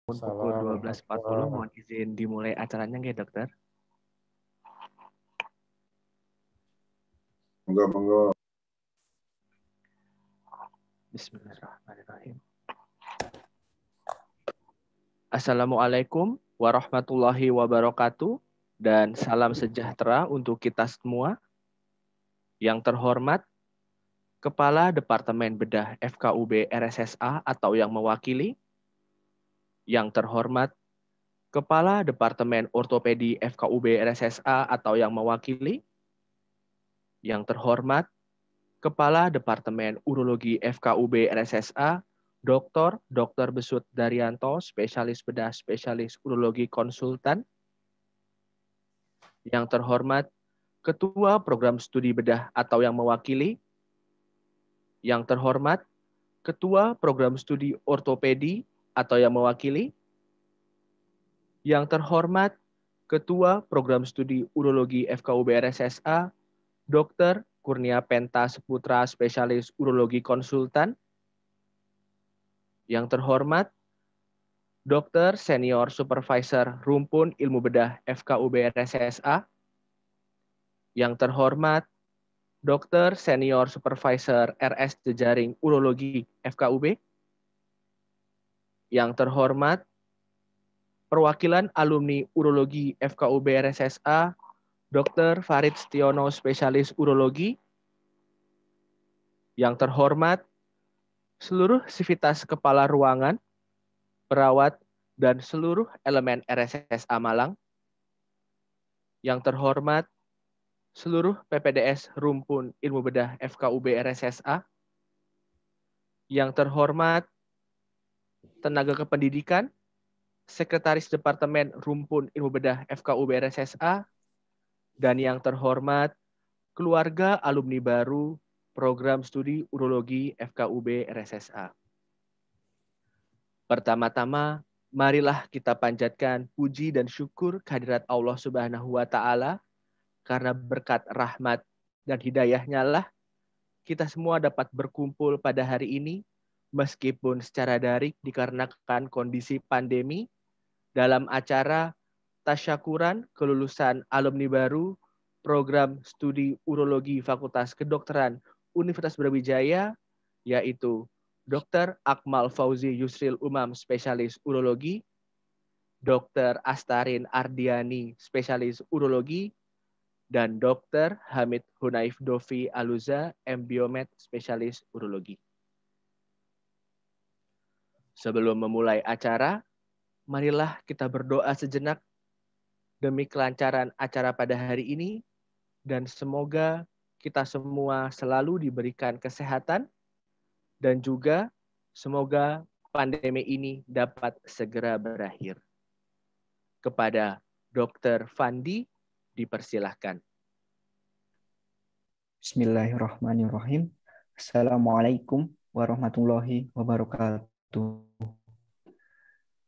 Pukul Salam 12.40 mohon izin dimulai acaranya nggak dokter? Monggo. Bismillahirrahmanirrahim. Assalamualaikum warahmatullahi wabarakatuh dan salam sejahtera untuk kita semua. Yang terhormat Kepala Departemen Bedah FKUB RSSA atau yang mewakili. Yang terhormat Kepala Departemen Ortopedi FKUB RSSA atau yang mewakili. Yang terhormat Kepala Departemen Urologi FKUB RSSA, Dr. Besut Daryanto, Spesialis Bedah Spesialis Urologi Konsultan. Yang terhormat Ketua Program Studi Bedah atau yang mewakili. Yang terhormat Ketua Program Studi Ortopedi atau yang mewakili. Yang terhormat Ketua Program Studi Urologi FKUB RSSA, Dr. Kurnia Penta Seputra, Spesialis Urologi Konsultan. Yang terhormat Dr. Senior Supervisor Rumpun Ilmu Bedah FKUB RSSA. Yang terhormat Dr. Senior Supervisor RS Jejaring Urologi FKUB. Yang terhormat perwakilan alumni Urologi FKUB RSSA, Dr. Farid Stiono, Spesialis Urologi. Yang terhormat seluruh sivitas kepala ruangan, perawat, dan seluruh elemen RSSA Malang. Yang terhormat seluruh PPDS Rumpun Ilmu Bedah FKUB RSSA. Yang terhormat tenaga kependidikan, Sekretaris Departemen Rumpun Ilmu Bedah FKUB RSSA, dan yang terhormat keluarga alumni baru Program Studi Urologi FKUB RSSA. Pertama-tama, marilah kita panjatkan puji dan syukur kehadirat Allah Subhanahu wa Ta'ala, karena berkat rahmat dan hidayahnya lah kita semua dapat berkumpul pada hari ini, meskipun secara daring dikarenakan kondisi pandemi, dalam acara tasyakuran kelulusan alumni baru Program Studi Urologi Fakultas Kedokteran Universitas Brawijaya, yaitu Dr. Akmal Fauzi Yusril Umam, Spesialis Urologi, Dr. Astarin Ardiani, Spesialis Urologi, dan Dr. Hamid Hunaif Dovi Aluza, M.Biomed, Spesialis Urologi. Sebelum memulai acara, marilah kita berdoa sejenak demi kelancaran acara pada hari ini, dan semoga kita semua selalu diberikan kesehatan, dan juga semoga pandemi ini dapat segera berakhir. Kepada Dr. Fandi, dipersilahkan. Bismillahirrahmanirrahim. Assalamualaikum warahmatullahi wabarakatuh.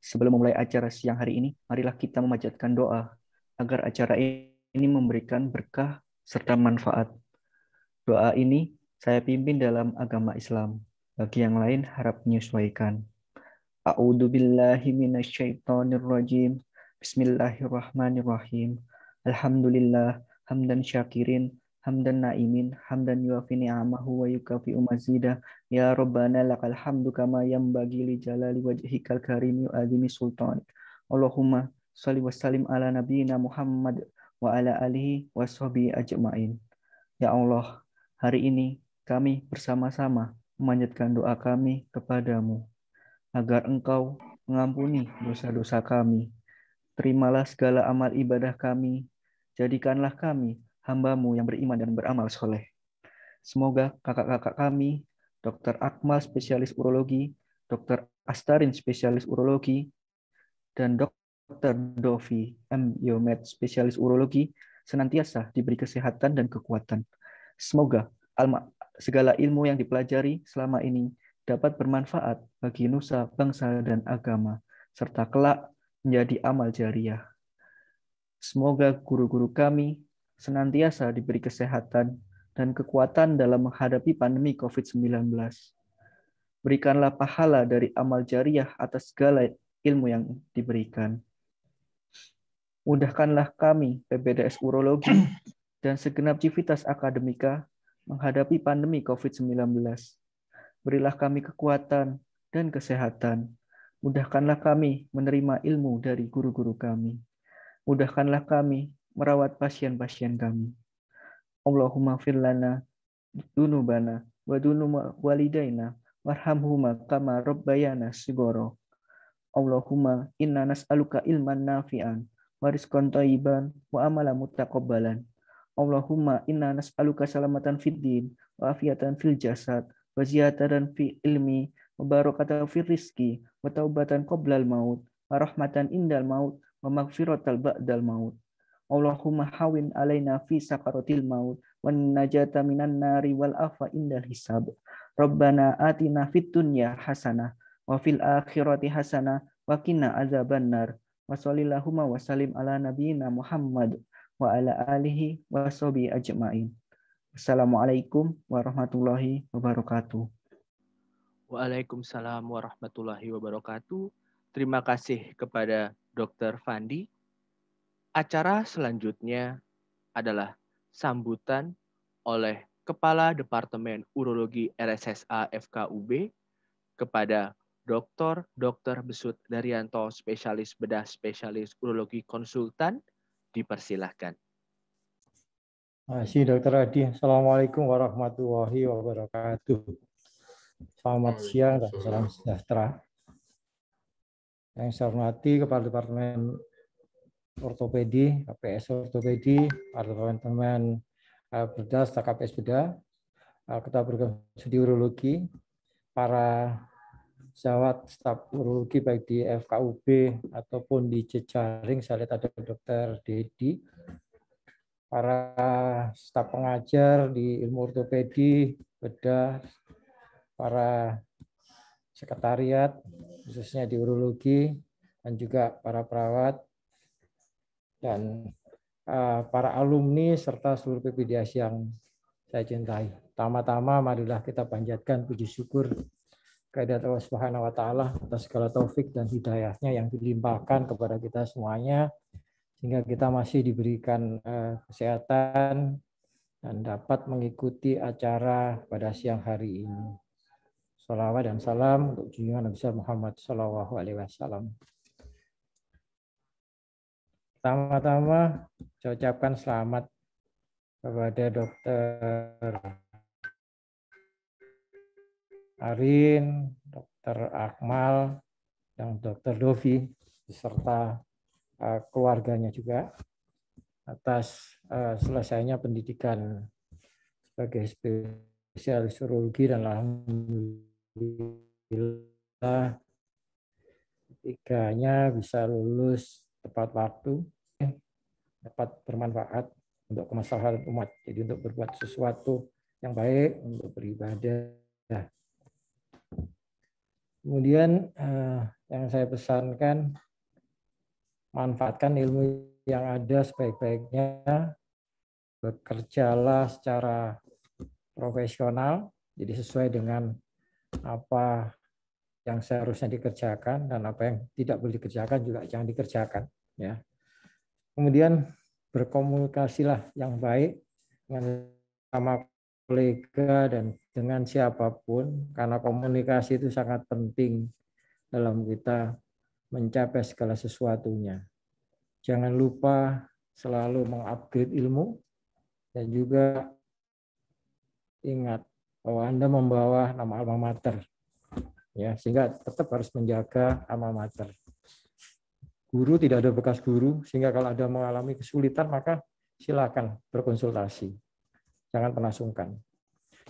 Sebelum memulai acara siang hari ini, marilah kita memanjatkan doa agar acara ini memberikan berkah serta manfaat. Doa ini saya pimpin dalam agama Islam. Bagi yang lain harap menyesuaikan. A'udzu billahi minasyaitonir rajim. Bismillahirrahmanirrahim. Alhamdulillah hamdan syakirin, hamdan naimin, hamdan yuafi ni'amahu wa yukafi'u mazidah. Ya Rabbana lakal hamdu kama yanbaghi li jalali wajhikal karim wa azimi sultanik. Allahumma shalli wa sallim ala nabiyyina Muhammad wa ala alihi wa sahbihi ajma'in. Ya Allah, hari ini kami bersama-sama memanjatkan doa kami kepadamu, agar Engkau mengampuni dosa-dosa kami. Terimalah segala amal ibadah kami. Jadikanlah kami hamba-Mu yang beriman dan beramal soleh. Semoga kakak-kakak kami, Dr. Akmal Spesialis Urologi, Dr. Astarin Spesialis Urologi, dan Dr. Dovi M.Biomed Spesialis Urologi senantiasa diberi kesehatan dan kekuatan. Semoga segala ilmu yang dipelajari selama ini dapat bermanfaat bagi nusa, bangsa, dan agama, serta kelak menjadi amal jariah. Semoga guru-guru kami senantiasa diberi kesehatan dan kekuatan dalam menghadapi pandemi COVID-19. Berikanlah pahala dari amal jariah atas segala ilmu yang diberikan. Mudahkanlah kami, PPDS Urologi, dan segenap civitas akademika menghadapi pandemi COVID-19. Berilah kami kekuatan dan kesehatan. Mudahkanlah kami menerima ilmu dari guru-guru kami. Mudahkanlah kami merawat pasien-pasien kami. Allahumma firlana dunubana wa dunuma walidaina warhamhuma kama rabbayana sigoro. Allahumma inna nas'aluka ilman nafi'an wa rizqan thayyiban wa amalan muttaqabbalan. Allahumma inna nas'aluka salamatan fid din wa afiatan fil jasad wa ziyadatan fi ilmi wa barakatan fil rizki wa taubatan qoblal maut wa rahmatan indal maut wa maghfiratal ba'dal maut. Allahumma hawin alaina fi sakaratil maut wa najata minan nari wal afa indal hisab. Rabbana atina fid dunya hasanah wa fil akhirati hasanah wa qina azabannar. Wa sallallahu wa sallim ala nabiyyina Muhammad wa ala alihi wa sahbihi ajma'in. Assalamualaikum warahmatullahi wabarakatuh. Waalaikumsalam warahmatullahi wabarakatuh. Terima kasih kepada Dr. Fandi. Acara selanjutnya adalah sambutan oleh Kepala Departemen Urologi RSSA FKUB kepada Dr. Besut Daryanto, spesialis bedah spesialis urologi konsultan. Dipersilahkan. Terima kasih Dr. Adi. Assalamualaikum warahmatullahi wabarakatuh. Selamat siang dan salam sejahtera. Yang saya hormati Kepala Departemen Ortopedi, KPS Ortopedi, Departemen Bedah, KPS Bedah, Ketua Program Studi Urologi, para sejawat staf urologi baik di FKUB ataupun di jejaring, saya lihat ada Dr. Dedi, para staf pengajar di ilmu ortopedi, bedah, para sekretariat, khususnya di urologi, dan juga para perawat, dan para alumni, serta seluruh PPDS yang saya cintai. Tama-tama marilah kita panjatkan puji syukur kehadirat Allah Subhanahu wa taala atas segala taufik dan hidayahnya yang dilimpahkan kepada kita semuanya, sehingga kita masih diberikan kesehatan dan dapat mengikuti acara pada siang hari ini. Shalawat dan salam untuk junjungan Nabi Muhammad Shallallahu Alaihi Wasallam. Pertama-tama saya ucapkan selamat kepada Dr. Arin, Dr. Akmal, dan Dr. Dovi, beserta keluarganya juga atas selesainya pendidikan sebagai spesialis urologi, dan alhamdulillah ketiganya bisa lulus tepat waktu, dapat bermanfaat untuk kemaslahatan umat, jadi untuk berbuat sesuatu yang baik, untuk beribadah. Kemudian yang saya pesankan, manfaatkan ilmu yang ada sebaik-baiknya, bekerjalah secara profesional, jadi sesuai dengan apa yang seharusnya dikerjakan, dan apa yang tidak boleh dikerjakan juga jangan dikerjakan. Ya. Kemudian berkomunikasilah yang baik dengan sama kolega dan dengan siapapun, karena komunikasi itu sangat penting dalam kita mencapai segala sesuatunya. Jangan lupa selalu mengupgrade ilmu, dan juga ingat bahwa Anda membawa nama alma mater, ya, sehingga tetap harus menjaga alma mater. Guru tidak ada bekas guru, sehingga kalau ada mengalami kesulitan maka silakan berkonsultasi. Jangan pernah sungkan.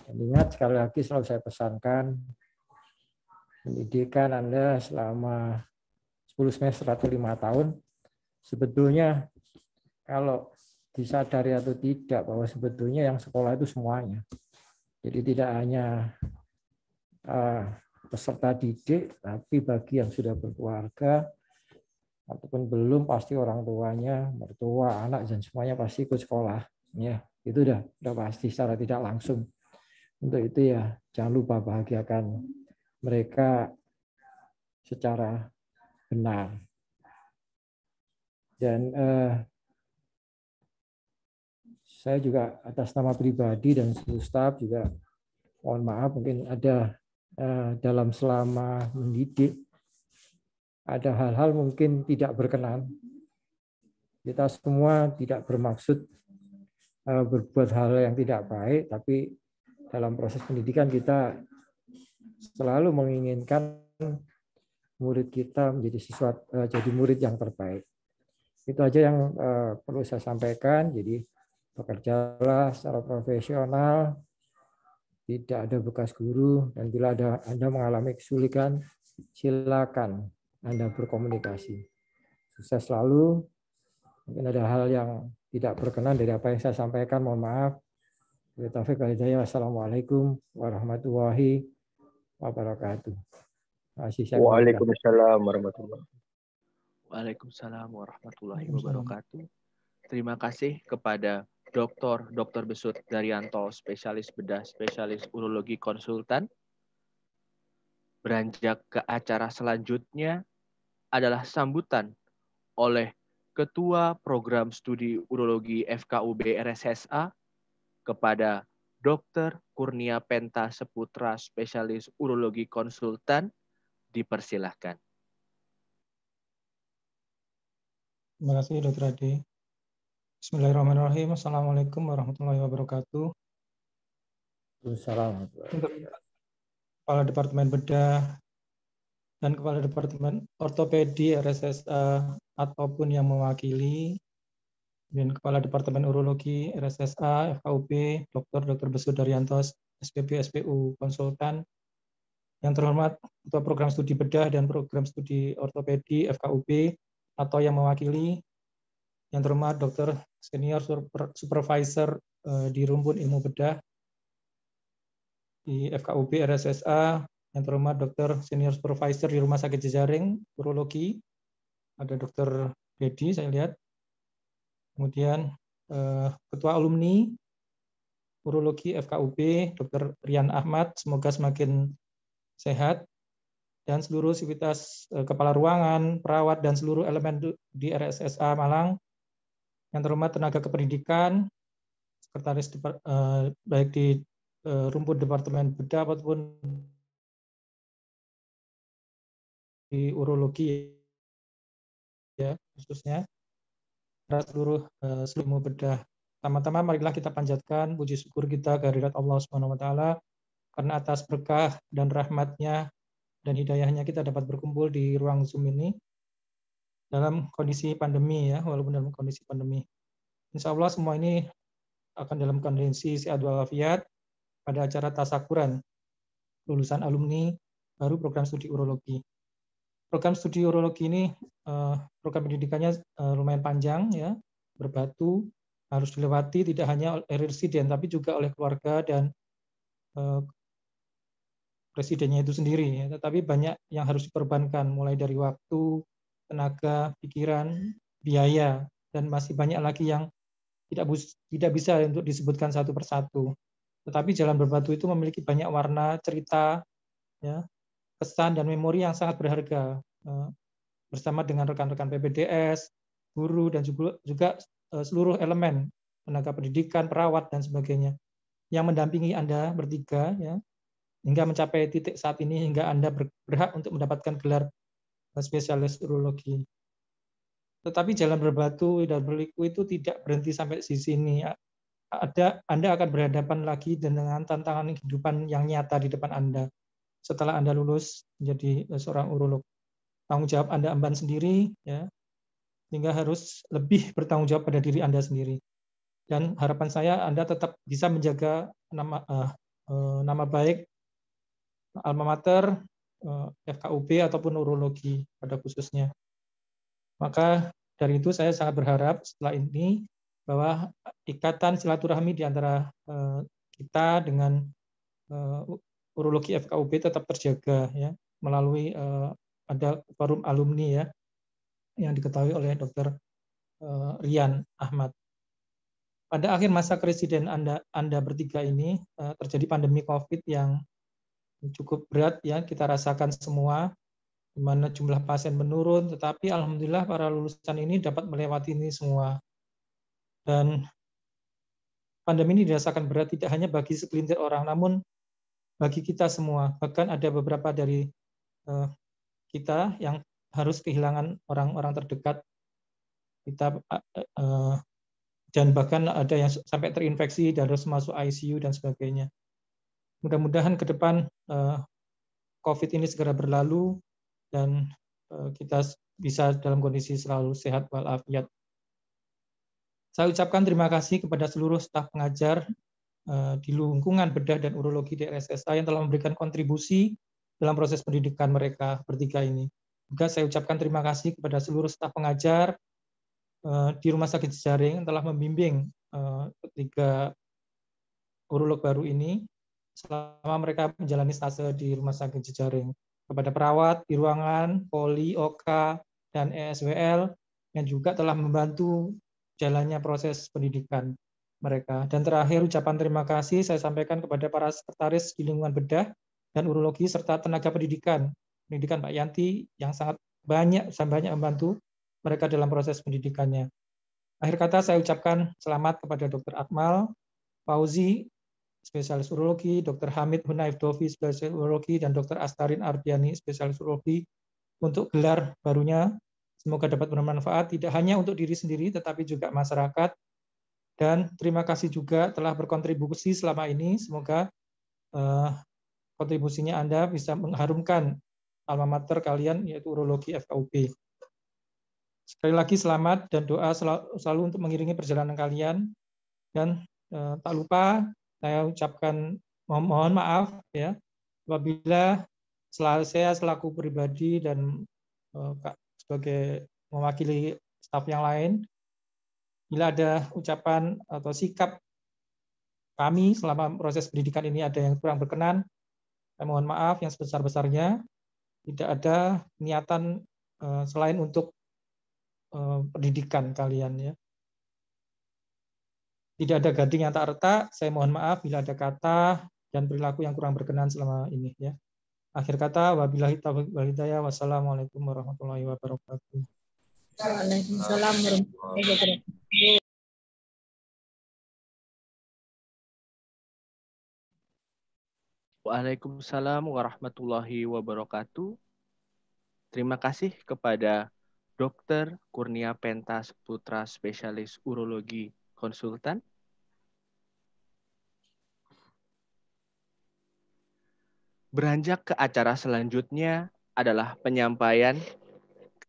Dan ingat, sekali lagi selalu saya pesankan, pendidikan Anda selama 10 semester atau 5 tahun, sebetulnya kalau disadari atau tidak bahwa sebetulnya yang sekolah itu semuanya. Jadi tidak hanya peserta didik, tapi bagi yang sudah berkeluarga ataupun belum, pasti orang tuanya, mertua, anak, dan semuanya pasti ikut sekolah. Ya, itu udah pasti secara tidak langsung. Untuk itu ya jangan lupa bahagiakan mereka secara benar. Dan saya juga atas nama pribadi dan seluruh staf juga mohon maaf, mungkin ada dalam selama mendidik ada hal-hal mungkin tidak berkenan. Kita semua tidak bermaksud berbuat hal yang tidak baik, tapi dalam proses pendidikan kita selalu menginginkan murid kita jadi murid yang terbaik. Itu aja yang perlu saya sampaikan. Jadi bekerjalah secara profesional, tidak ada bekas guru, dan bila Anda mengalami kesulitan, silakan Anda berkomunikasi. Sukses selalu. Mungkin ada hal yang tidak berkenan dari apa yang saya sampaikan, mohon maaf. Wassalamualaikum warahmatullahi wabarakatuh. Waalaikumsalam warahmatullahi wabarakatuh. Waalaikumsalam warahmatullahi wabarakatuh. Terima kasih kepada Dr. Besut Daryanto, spesialis bedah, spesialis urologi konsultan. Beranjak ke acara selanjutnya adalah sambutan oleh Ketua Program Studi Urologi FKUB RSSA kepada Dr. Kurnia Penta Seputra, spesialis urologi konsultan. Dipersilahkan. Terima kasih Dr. Adi. Bismillahirrahmanirrahim. Assalamualaikum warahmatullahi wabarakatuh. Assalamualaikum. Untuk Kepala Departemen Bedah dan Kepala Departemen Ortopedi RSSA ataupun yang mewakili, dan Kepala Departemen Urologi RSSA FKUP Dr. Besut Daryanto SPB SPU Konsultan. Yang terhormat Ketua Program Studi Bedah dan Program Studi Ortopedi FKUP atau yang mewakili, yang terhormat Dr. Senior Supervisor di Rumpun Ilmu Bedah di FKUP RSSA, yang terhormat Dr. Senior Supervisor di Rumah Sakit Jejaring Urologi, ada Dr. Dedi saya lihat, kemudian Ketua Alumni Urologi FKUP Dr. Rian Ahmad, semoga semakin sehat, dan seluruh sivitas kepala ruangan, perawat, dan seluruh elemen di RSSA Malang, yang terhormat tenaga kependidikan, sekretaris baik di rumpun Departemen Bedah ataupun di urologi ya khususnya, seluruh ilmu bedah. Pertama-tama marilah kita panjatkan puji syukur kita kehadirat Allah Subhanahu wa taala karena atas berkah dan rahmatnya dan hidayahnya kita dapat berkumpul di ruang Zoom ini dalam kondisi pandemi ya, walaupun dalam kondisi pandemi. Insya Allah semua ini akan dalam kondisi sehat walafiat pada acara tasakuran lulusan alumni baru program studi urologi. Program studi urologi ini program pendidikannya lumayan panjang ya, berbatu, harus dilewati tidak hanya oleh residen tapi juga oleh keluarga dan presidennya itu sendiri ya, tetapi banyak yang harus dikorbankan mulai dari waktu, tenaga, pikiran, biaya, dan masih banyak lagi yang tidak bisa untuk disebutkan satu persatu. Tetapi jalan berbatu itu memiliki banyak warna, cerita, ya, kesan dan memori yang sangat berharga bersama dengan rekan-rekan PPDS, guru, dan juga seluruh elemen tenaga pendidikan, perawat, dan sebagainya yang mendampingi Anda bertiga ya, hingga mencapai titik saat ini, hingga Anda berhak untuk mendapatkan gelar spesialis urologi. Tetapi jalan berbatu dan berliku itu tidak berhenti sampai di sini. Anda akan berhadapan lagi dengan tantangan kehidupan yang nyata di depan Anda setelah Anda lulus menjadi seorang urolog. Tanggung jawab Anda emban sendiri, ya, sehingga harus lebih bertanggung jawab pada diri Anda sendiri. Dan harapan saya Anda tetap bisa menjaga nama baik alma mater, FKUP ataupun urologi pada khususnya. Maka dari itu saya sangat berharap setelah ini bahwa ikatan silaturahmi di antara kita dengan urologi FKUP tetap terjaga ya, melalui ada forum alumni ya yang diketahui oleh Dr. Rian Ahmad. Pada akhir masa presiden Anda bertiga ini terjadi pandemi COVID yang cukup berat ya, kita rasakan semua, di mana jumlah pasien menurun, tetapi alhamdulillah para lulusan ini dapat melewati ini semua. Dan pandemi ini dirasakan berat tidak hanya bagi segelintir orang, namun bagi kita semua. Bahkan ada beberapa dari kita yang harus kehilangan orang-orang terdekat kita, dan bahkan ada yang sampai terinfeksi dan harus masuk ICU dan sebagainya. Mudah-mudahan ke depan COVID ini segera berlalu dan kita bisa dalam kondisi selalu sehat walafiat. Saya ucapkan terima kasih kepada seluruh staf pengajar di lingkungan bedah dan urologi di RSSA yang telah memberikan kontribusi dalam proses pendidikan mereka bertiga ini. Juga saya ucapkan terima kasih kepada seluruh staf pengajar di Rumah Sakit Jejaring yang telah membimbing ketiga urolog baru ini selama mereka menjalani stase di Rumah Sakit Jejaring. Kepada perawat di ruangan, poli, OK, dan ESWL yang juga telah membantu jalannya proses pendidikan mereka. Dan terakhir, ucapan terima kasih saya sampaikan kepada para sekretaris di lingkungan bedah dan urologi serta tenaga pendidikan Pak Yanti yang sangat banyak membantu mereka dalam proses pendidikannya. Akhir kata saya ucapkan selamat kepada Dr. Akmal Fauzi, spesialis urologi, Dr. Hamid Hunaif Dovi, spesialis urologi, dan Dr. Astarin Ardiani, spesialis urologi, untuk gelar barunya. Semoga dapat bermanfaat tidak hanya untuk diri sendiri, tetapi juga masyarakat. Dan terima kasih juga telah berkontribusi selama ini. Semoga kontribusinya Anda bisa mengharumkan alma mater kalian, yaitu urologi FKUB. Sekali lagi selamat dan doa selalu untuk mengiringi perjalanan kalian. Dan tak lupa saya ucapkan mohon maaf ya apabila saya selaku pribadi dan sebagai mewakili staf yang lain, bila ada ucapan atau sikap kami selama proses pendidikan ini ada yang kurang berkenan, saya mohon maaf yang sebesar-besarnya. Tidak ada niatan selain untuk pendidikan kalian ya. Tidak ada gading yang tak retak, saya mohon maaf bila ada kata dan perilaku yang kurang berkenan selama ini ya. Akhir kata, wabillahi taufiq wal hidayah, wassalamualaikum warahmatullahi wabarakatuh. Waalaikumsalam warahmatullahi wabarakatuh. Waalaikumsalam warahmatullahi wabarakatuh. Terima kasih kepada Dr. Kurnia Pentas Putra, spesialis urologi konsultan. Beranjak ke acara selanjutnya adalah penyampaian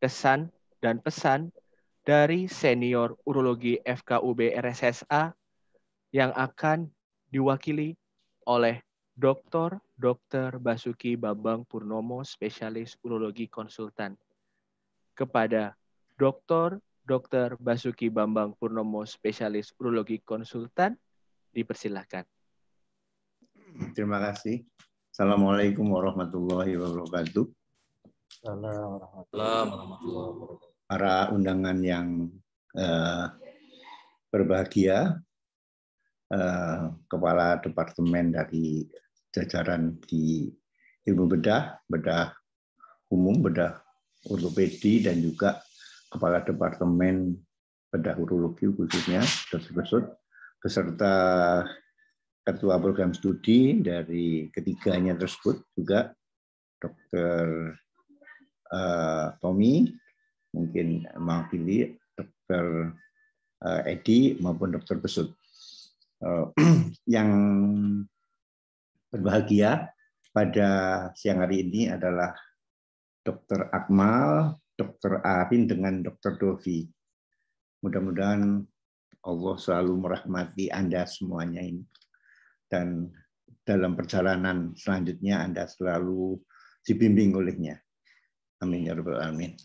kesan dan pesan dari senior urologi FKUB RSSA yang akan diwakili oleh Dr. Basuki Bambang Purnomo, spesialis urologi konsultan. Kepada Dr. Basuki Bambang Purnomo, spesialis urologi konsultan, dipersilakan. Terima kasih. Assalamualaikum warahmatullahi wabarakatuh. Para undangan yang berbahagia, Kepala Departemen dari jajaran di ilmu bedah umum, bedah ortopedi, dan juga Kepala Departemen bedah urologi khususnya, beserta Ketua Program Studi dari ketiganya tersebut juga Dr. Tommy, mungkin mewakili Dr. Edi maupun Dr. Besut. Yang berbahagia pada siang hari ini adalah Dr. Akmal, Dr. Arin dengan Dr. Dovi. Mudah-mudahan Allah selalu merahmati Anda semuanya ini. Dan dalam perjalanan selanjutnya Anda selalu dibimbing olehnya. Amin ya rabbal alamin.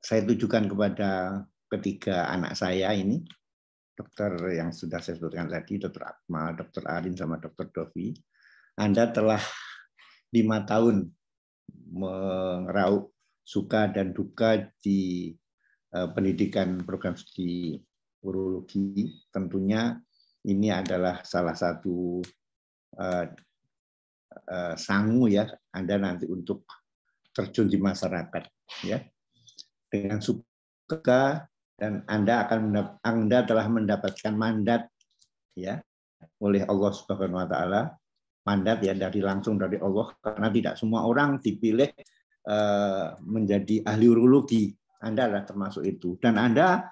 Saya tujukan kepada ketiga anak saya ini, dokter yang sudah saya sebutkan tadi, Dr. Akmal, Dr. Arin, sama Dr. Dovi. Anda telah 5 tahun meraup suka dan duka di pendidikan program studi urologi. Tentunya ini adalah salah satu sangu ya Anda nanti untuk terjun di masyarakat ya dengan suka, dan Anda telah mendapatkan mandat ya oleh Allah Subhanahu wa taala, mandat ya langsung dari Allah, karena tidak semua orang dipilih menjadi ahli urologi. Anda adalah termasuk itu, dan Anda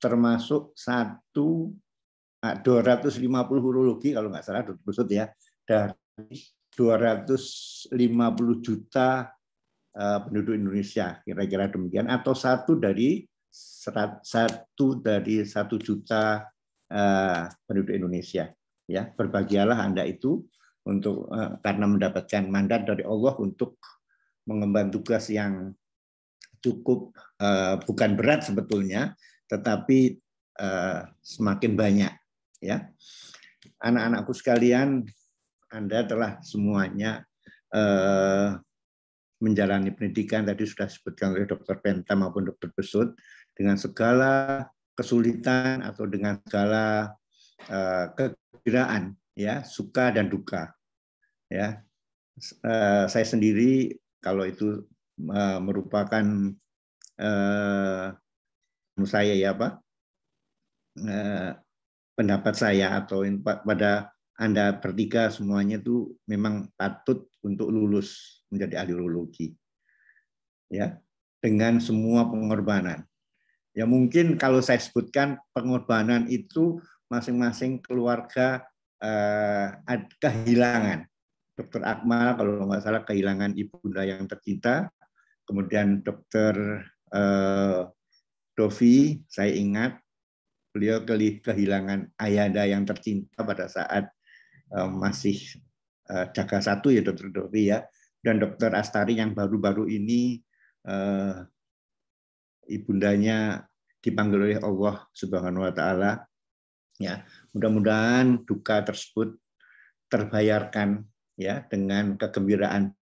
termasuk 250 urologi kalau nggak salah ya, dari 250 juta penduduk Indonesia, kira-kira demikian, atau satu dari 1 juta penduduk Indonesia. Ya, berbahagialah Anda itu untuk karena mendapatkan mandat dari Allah untuk mengemban tugas yang cukup bukan berat sebetulnya, tetapi semakin banyak. Ya, anak-anakku sekalian, Anda telah semuanya menjalani pendidikan, tadi sudah disebutkan oleh Dr. Penta maupun Dr. Besut, dengan segala kesulitan atau dengan segala kegembiraan, ya, suka dan duka. Ya, saya sendiri kalau itu merupakan saya ya Pak, pendapat saya atau pada Anda bertiga semuanya itu memang patut untuk lulus menjadi ahli urologi, ya, dengan semua pengorbanan. Ya mungkin kalau saya sebutkan pengorbanan itu masing-masing keluarga kehilangan. Dr. Akmal kalau nggak salah kehilangan ibunda yang tercinta, kemudian Dr. Dovi, saya ingat beliau kehilangan ayahanda yang tercinta pada saat masih jaga 1 ya Dr. Dovi ya, dan Dr. Astari yang baru-baru ini ibundanya dipanggil oleh Allah Subhanahu wa taala. Ya, mudah-mudahan duka tersebut terbayarkan ya dengan kegembiraan,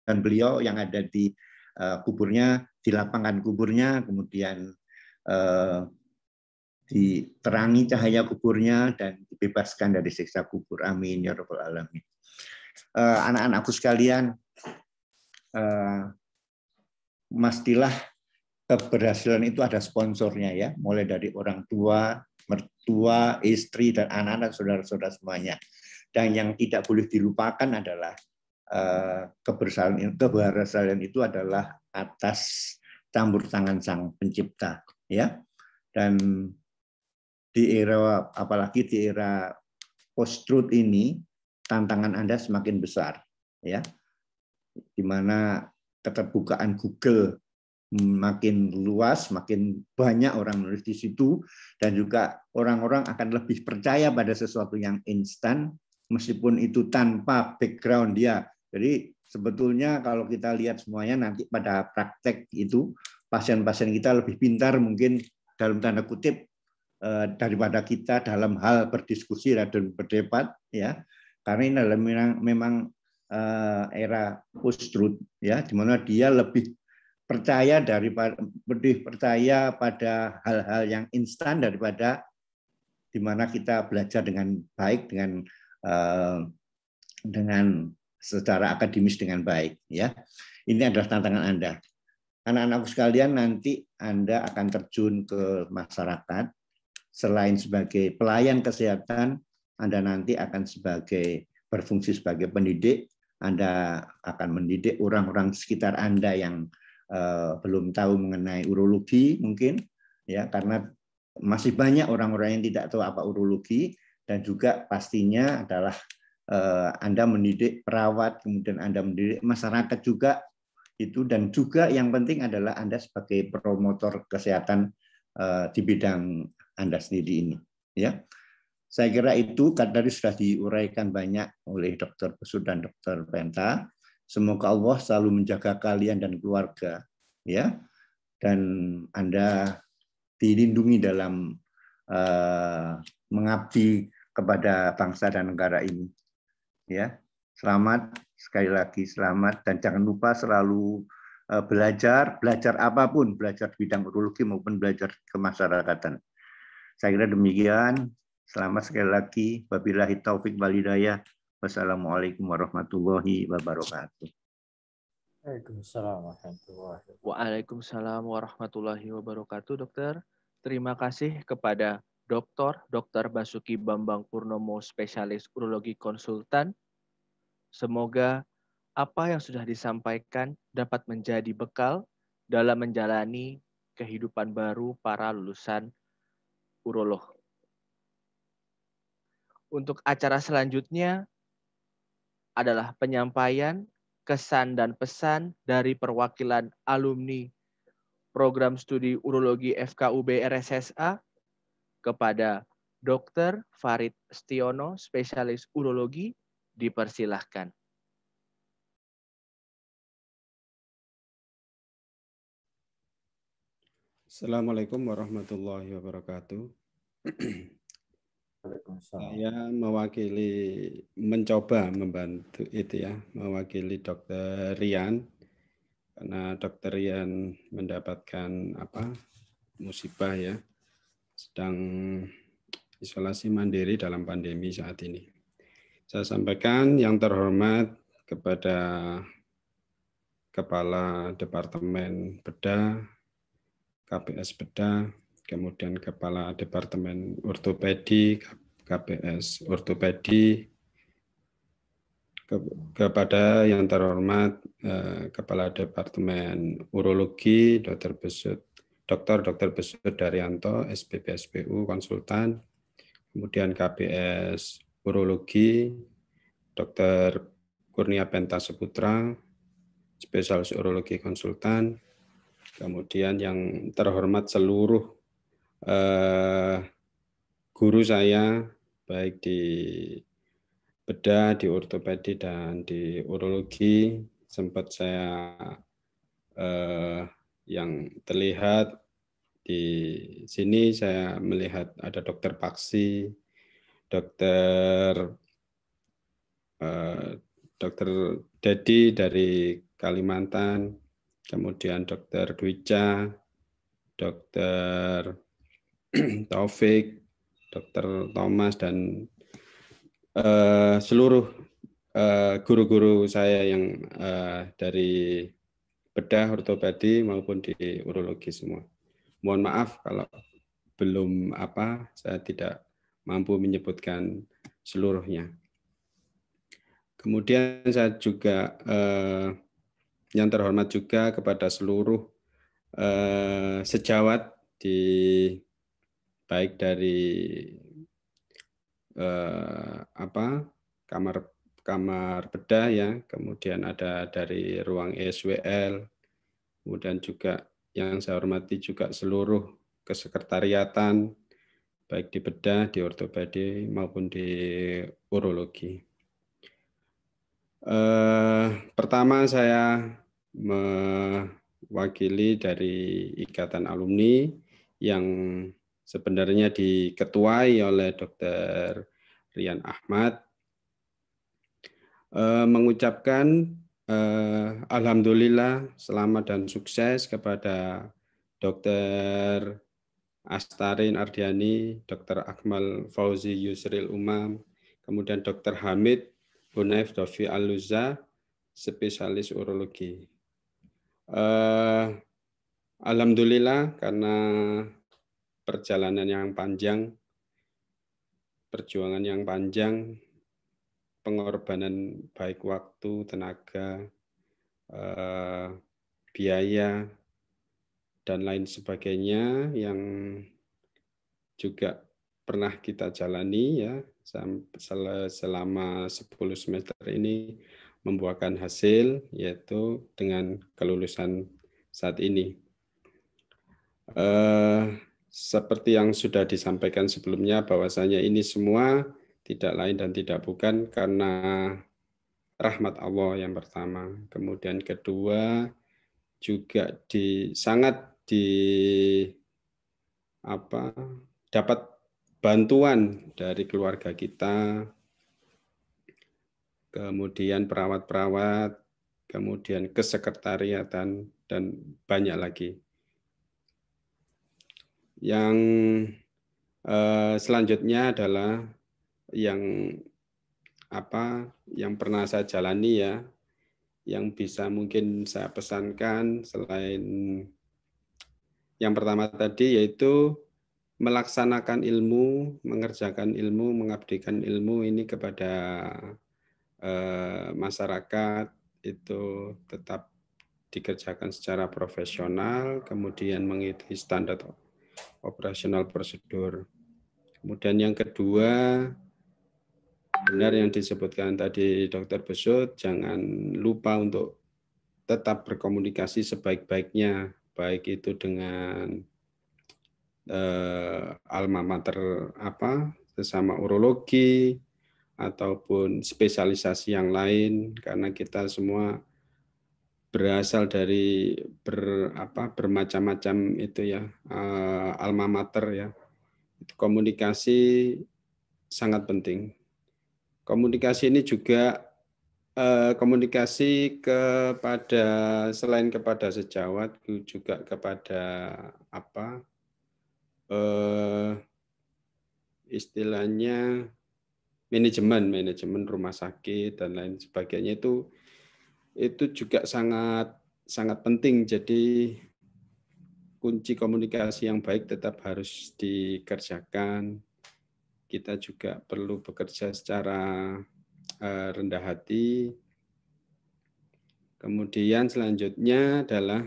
dan beliau yang ada di kuburnya, di lapangan kuburnya, kemudian diterangi cahaya kuburnya dan dibebaskan dari siksa kubur. Amin ya rabbal alamin. Anak-anakku sekalian, mestilah keberhasilan itu ada sponsornya ya, mulai dari orang tua, mertua, istri, dan anak-anak, saudara-saudara semuanya. Dan yang tidak boleh dilupakan adalah keberhasilan itu adalah atas campur tangan Sang Pencipta, ya. Dan di era, apalagi di era post-truth ini, tantangan Anda semakin besar, ya, di mana keterbukaan Google makin luas, makin banyak orang menulis di situ, dan juga orang-orang akan lebih percaya pada sesuatu yang instan, meskipun itu tanpa background dia. Jadi sebetulnya kalau kita lihat semuanya nanti pada praktek itu, pasien-pasien kita lebih pintar mungkin dalam tanda kutip daripada kita dalam hal berdiskusi dan berdebat, ya, karena ini adalah memang era post-truth, ya, di mana dia lebih percaya pada hal-hal yang instan daripada di mana kita belajar dengan baik, dengan secara akademis dengan baik, ya. Ini adalah tantangan Anda. Anak-anakku sekalian, nanti Anda akan terjun ke masyarakat. Selain sebagai pelayan kesehatan, Anda nanti akan berfungsi sebagai pendidik. Anda akan mendidik orang-orang sekitar Anda yang belum tahu mengenai urologi mungkin, ya, karena masih banyak orang-orang yang tidak tahu apa urologi, dan juga pastinya adalah Anda mendidik perawat, kemudian Anda mendidik masyarakat juga itu, dan juga yang penting adalah Anda sebagai promotor kesehatan di bidang Anda sendiri ini, ya. Saya kira itu tadi sudah diuraikan banyak oleh Dr. Besut dan Dr. Penta. Semoga Allah selalu menjaga kalian dan keluarga, ya, dan Anda dilindungi dalam mengabdi kepada bangsa dan negara ini, ya. Selamat, sekali lagi selamat, dan jangan lupa selalu belajar apapun, belajar bidang urologi maupun belajar kemasyarakatan. Saya kira demikian. Selamat sekali lagi. Wabillahi taufik wal hidayah. Wassalamualaikum warahmatullahi wabarakatuh. Waalaikumsalam warahmatullahi wabarakatuh. Waalaikumsalam warahmatullahi wabarakatuh, dokter. Terima kasih kepada Dr. Basuki Bambang Purnomo, spesialis urologi konsultan. Semoga apa yang sudah disampaikan dapat menjadi bekal dalam menjalani kehidupan baru para lulusan urolog. Untuk acara selanjutnya adalah penyampaian kesan dan pesan dari perwakilan alumni program studi urologi FKUB RSSA kepada Dr. Farid Stiono, spesialis urologi, dipersilahkan. Assalamualaikum warahmatullahi wabarakatuh. Saya mencoba membantu mewakili Dr. Rian, karena Dr. Rian mendapatkan musibah ya, sedang isolasi mandiri dalam pandemi saat ini. Saya sampaikan yang terhormat kepada Kepala Departemen Bedah, KPS Bedah, kemudian Kepala Departemen Ortopedi, KPS Ortopedi, kepada yang terhormat Kepala Departemen Urologi, Dr. Besut Daryanto, SPP SPU Konsultan, kemudian KPS Urologi, Dr. Kurnia Penta Seputra, Spesialis Urologi Konsultan, kemudian yang terhormat seluruh guru saya, baik di bedah, di ortopedi, dan di urologi. Sempat saya yang terlihat di sini, saya melihat ada Dokter Paksi, Dokter Dedi dari Kalimantan, kemudian Dokter Dwija, Dokter Taufik, Dokter Thomas, dan seluruh guru-guru saya yang dari bedah, ortopedi maupun di urologi semua. Mohon maaf kalau belum saya tidak mampu menyebutkan seluruhnya. Kemudian saya juga yang terhormat juga kepada seluruh sejawat baik dari kamar bedah ya, kemudian ada dari ruang ESWL, kemudian juga yang saya hormati juga seluruh kesekretariatan baik di bedah, di ortopedi maupun di urologi. Pertama saya mewakili dari Ikatan Alumni yang sebenarnya diketuai oleh Dr. Rian Ahmad, mengucapkan alhamdulillah selamat dan sukses kepada Dr. Astarin Ardiani, Dr. Akmal Fauzi Yusril Umam, kemudian Dr. Hamid Hunaif Dovi Al-Luza, spesialis urologi. Alhamdulillah karena perjalanan yang panjang, perjuangan yang panjang, pengorbanan baik waktu, tenaga, biaya, dan lain sebagainya yang juga pernah kita jalani ya selama 10 semester ini membuahkan hasil, yaitu dengan kelulusan saat ini. Seperti yang sudah disampaikan sebelumnya, bahwasanya ini semua tidak lain dan tidak bukan karena rahmat Allah yang pertama. Kemudian kedua juga dapat bantuan dari keluarga kita, kemudian perawat-perawat, kemudian kesekretariatan, dan banyak lagi. Yang selanjutnya adalah yang apa yang pernah saya jalani ya, yang bisa mungkin saya pesankan selain yang pertama tadi yaitu melaksanakan ilmu, mengerjakan ilmu, mengabdikan ilmu ini kepada masyarakat itu tetap dikerjakan secara profesional, kemudian mengikuti standar operasional prosedur. Kemudian yang kedua, benar yang disebutkan tadi Dr. Besut, jangan lupa untuk tetap berkomunikasi sebaik-baiknya, baik itu dengan alma mater sesama urologi ataupun spesialisasi yang lain, karena kita semua berasal dari bermacam-macam itu ya, alma mater ya. Komunikasi sangat penting. Komunikasi ini juga komunikasi kepada selain kepada sejawat juga kepada istilahnya manajemen rumah sakit dan lain sebagainya itu juga sangat penting. Jadi kunci komunikasi yang baik tetap harus dikerjakan. Kita juga perlu bekerja secara rendah hati. Kemudian selanjutnya adalah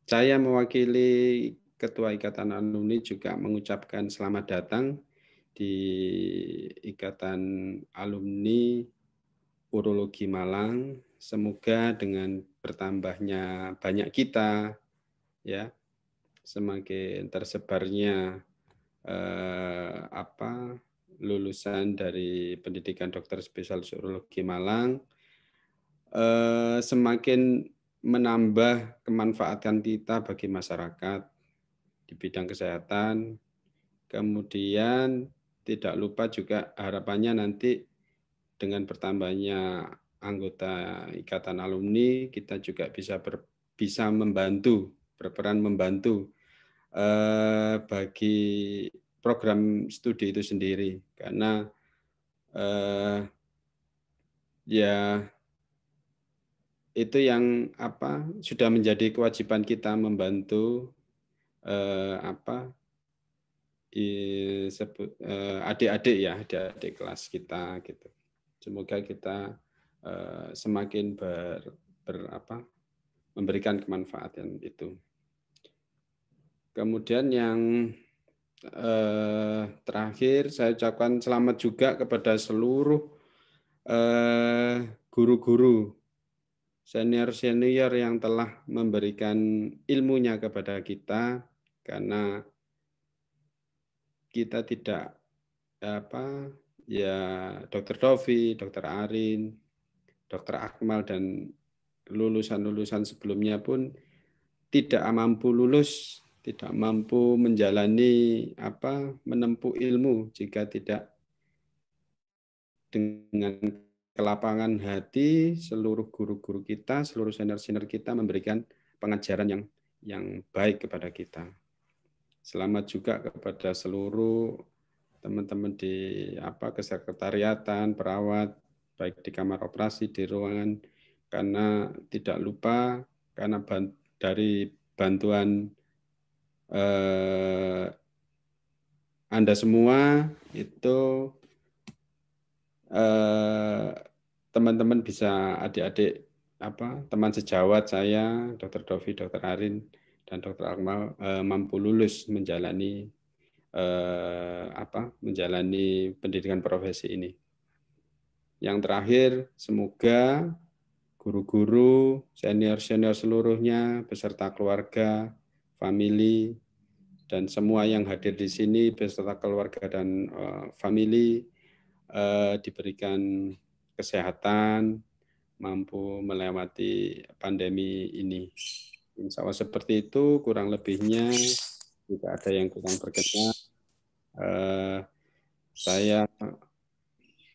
saya mewakili Ketua Ikatan Alumni juga mengucapkan selamat datang di Ikatan Alumni Urologi Malang. Semoga dengan bertambahnya banyak kita, ya, semakin tersebarnya lulusan dari pendidikan dokter spesialis urologi Malang, semakin menambah kemanfaatan kita bagi masyarakat di bidang kesehatan. Kemudian tidak lupa juga harapannya nanti dengan bertambahnya anggota Ikatan Alumni, kita juga bisa membantu, berperan membantu bagi program studi itu sendiri, karena ya itu yang sudah menjadi kewajiban kita membantu adik-adik ya, adik-adik kelas kita gitu. Semoga kita semakin memberikan kemanfaatan itu. Kemudian yang terakhir saya ucapkan selamat juga kepada seluruh guru-guru senior-senior yang telah memberikan ilmunya kepada kita, karena kita tidak Dr. Dovi, Dr. Arin, Dr. Akmal dan lulusan-lulusan sebelumnya pun tidak mampu lulus, tidak mampu menjalani menempuh ilmu jika tidak dengan kelapangan hati seluruh guru-guru kita, seluruh senior-senior kita memberikan pengajaran yang baik kepada kita. Selamat juga kepada seluruh teman-teman di kesekretariatan, perawat, baik di kamar operasi, di ruangan, karena tidak lupa karena dari bantuan Anda semua itu teman-teman bisa, adik-adik teman sejawat saya, Dr. Dovi, Dr. Arin, dan Dr. Akmal mampu lulus menjalani menjalani pendidikan profesi ini. Yang terakhir, semoga guru-guru, senior-senior seluruhnya, beserta keluarga, famili, dan semua yang hadir di sini beserta keluarga dan famili diberikan kesehatan, mampu melewati pandemi ini. Insya Allah seperti itu, kurang lebihnya jika ada yang kurang berkenan, saya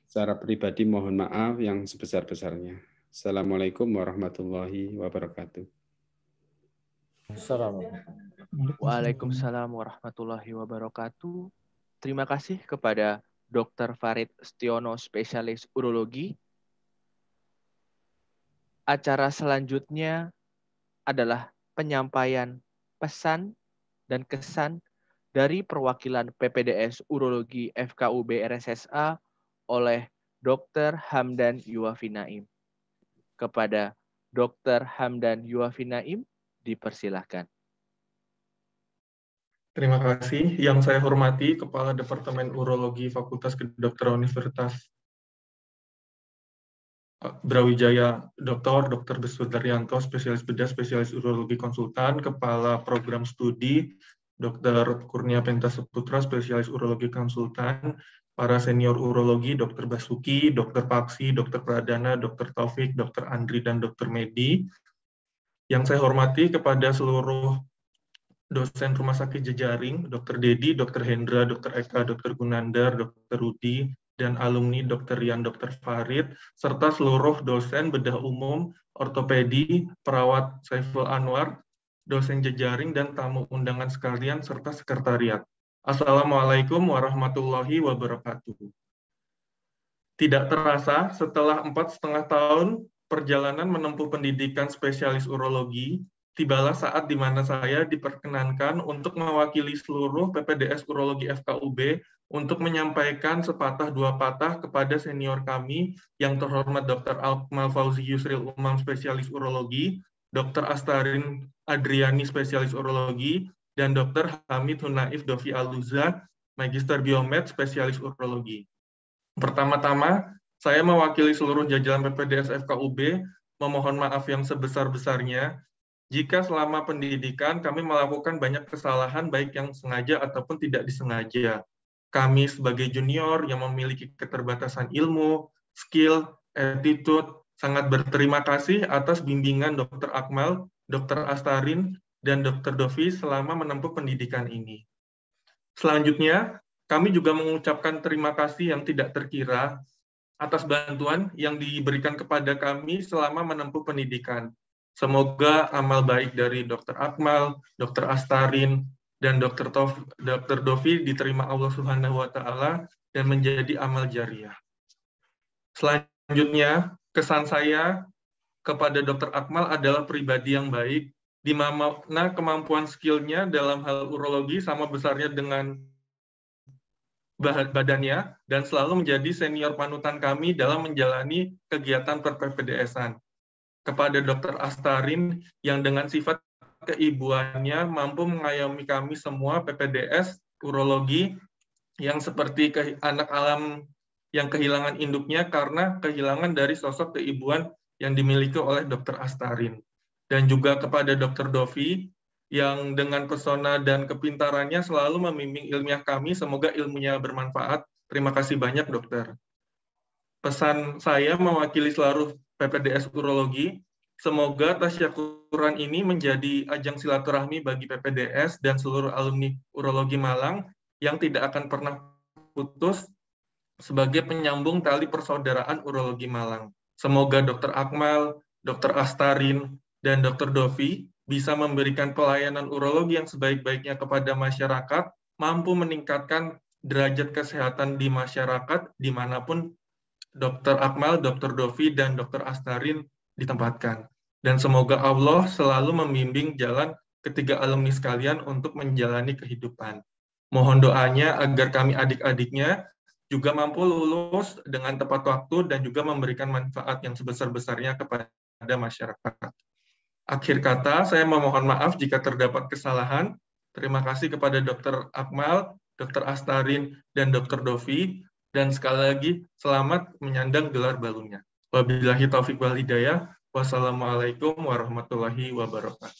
secara pribadi mohon maaf yang sebesar-besarnya. Assalamualaikum warahmatullahi wabarakatuh. Waalaikumsalam warahmatullahi wabarakatuh. Terima kasih kepada Dr. Farid Stiono, spesialis urologi. Acara selanjutnya adalah penyampaian pesan dan kesan dari perwakilan PPDS Urologi FKUB RSSA oleh Dr. Hamdan Yuwafi Naim. Kepada Dr. Hamdan Yuwafi Naim, dipersilahkan. Terima kasih. Yang saya hormati Kepala Departemen Urologi Fakultas Kedokteran Universitas Brawijaya, Dr. Besut Daryanto, spesialis bedah, spesialis urologi konsultan, Kepala Program Studi, Dr. Kurnia Pentasaputra, spesialis urologi konsultan, para senior urologi, Dr. Basuki, Dr. Paksi, Dr. Pradana, Dr. Taufik, Dr. Andri, dan Dr. Medi. Yang saya hormati kepada seluruh dosen Rumah Sakit Jejaring, Dr. Dedi, Dr. Hendra, Dr. Eka, Dr. Gunandar, Dr. Rudi, dan alumni Dr. Rian, Dr. Farid, serta seluruh dosen bedah umum, ortopedi, perawat Saiful Anwar, dosen jejaring, dan tamu undangan sekalian, serta sekretariat. Assalamualaikum warahmatullahi wabarakatuh. Tidak terasa, setelah 4,5 tahun perjalanan menempuh pendidikan spesialis urologi, tibalah saat di mana saya diperkenankan untuk mewakili seluruh PPDS Urologi FKUB untuk menyampaikan sepatah dua patah kepada senior kami yang terhormat Dr. Akmal Fauzi Yusril Umam, spesialis urologi, Dr. Astarin Adriani, spesialis urologi, dan Dr. Hamid Hunaif Dovi Aluza, Magister Biomed, spesialis urologi. Pertama-tama, saya mewakili seluruh jajaran PPDS FKUB memohon maaf yang sebesar-besarnya jika selama pendidikan kami melakukan banyak kesalahan baik yang sengaja ataupun tidak disengaja. Kami sebagai junior yang memiliki keterbatasan ilmu, skill, attitude, sangat berterima kasih atas bimbingan Dr. Akmal, Dr. Astarin, dan Dr. Dovi selama menempuh pendidikan ini. Selanjutnya, kami juga mengucapkan terima kasih yang tidak terkira atas bantuan yang diberikan kepada kami selama menempuh pendidikan. Semoga amal baik dari Dr. Akmal, Dr. Astarin, dan Dr. Dovi diterima Allah Subhanahu wa Ta'ala dan menjadi amal jariah. Selanjutnya, kesan saya kepada Dr. Akmal adalah pribadi yang baik, di mana kemampuan skillnya dalam hal urologi sama besarnya dengan badannya, dan selalu menjadi senior panutan kami dalam menjalani kegiatan per-PPDS-an. Kepada Dr. Astarin yang dengan sifat keibuannya mampu mengayomi kami semua PPDS urologi yang seperti anak alam yang kehilangan induknya karena kehilangan dari sosok keibuan yang dimiliki oleh Dr. Astarin. Dan juga kepada Dr. Dovi yang dengan pesona dan kepintarannya selalu membimbing ilmiah kami, semoga ilmunya bermanfaat. Terima kasih banyak, dokter. Pesan saya mewakili seluruh PPDS Urologi, semoga tasyakuran ini menjadi ajang silaturahmi bagi PPDS dan seluruh alumni Urologi Malang yang tidak akan pernah putus sebagai penyambung tali persaudaraan Urologi Malang. Semoga Dr. Akmal, Dr. Astarin, dan Dr. Dovi bisa memberikan pelayanan urologi yang sebaik-baiknya kepada masyarakat, mampu meningkatkan derajat kesehatan di masyarakat dimanapun Dr. Akmal, Dr. Dovi, dan Dr. Astarin ditempatkan. Dan semoga Allah selalu membimbing jalan ketiga alumni sekalian untuk menjalani kehidupan. Mohon doanya agar kami adik-adiknya juga mampu lulus dengan tepat waktu dan juga memberikan manfaat yang sebesar-besarnya kepada masyarakat. Akhir kata, saya memohon maaf jika terdapat kesalahan. Terima kasih kepada Dr. Akmal, Dr. Astarin, dan Dr. Dovi. Dan sekali lagi, selamat menyandang gelar barunya. Wabillahi taufiq wal hidayah. Wassalamualaikum warahmatullahi wabarakatuh.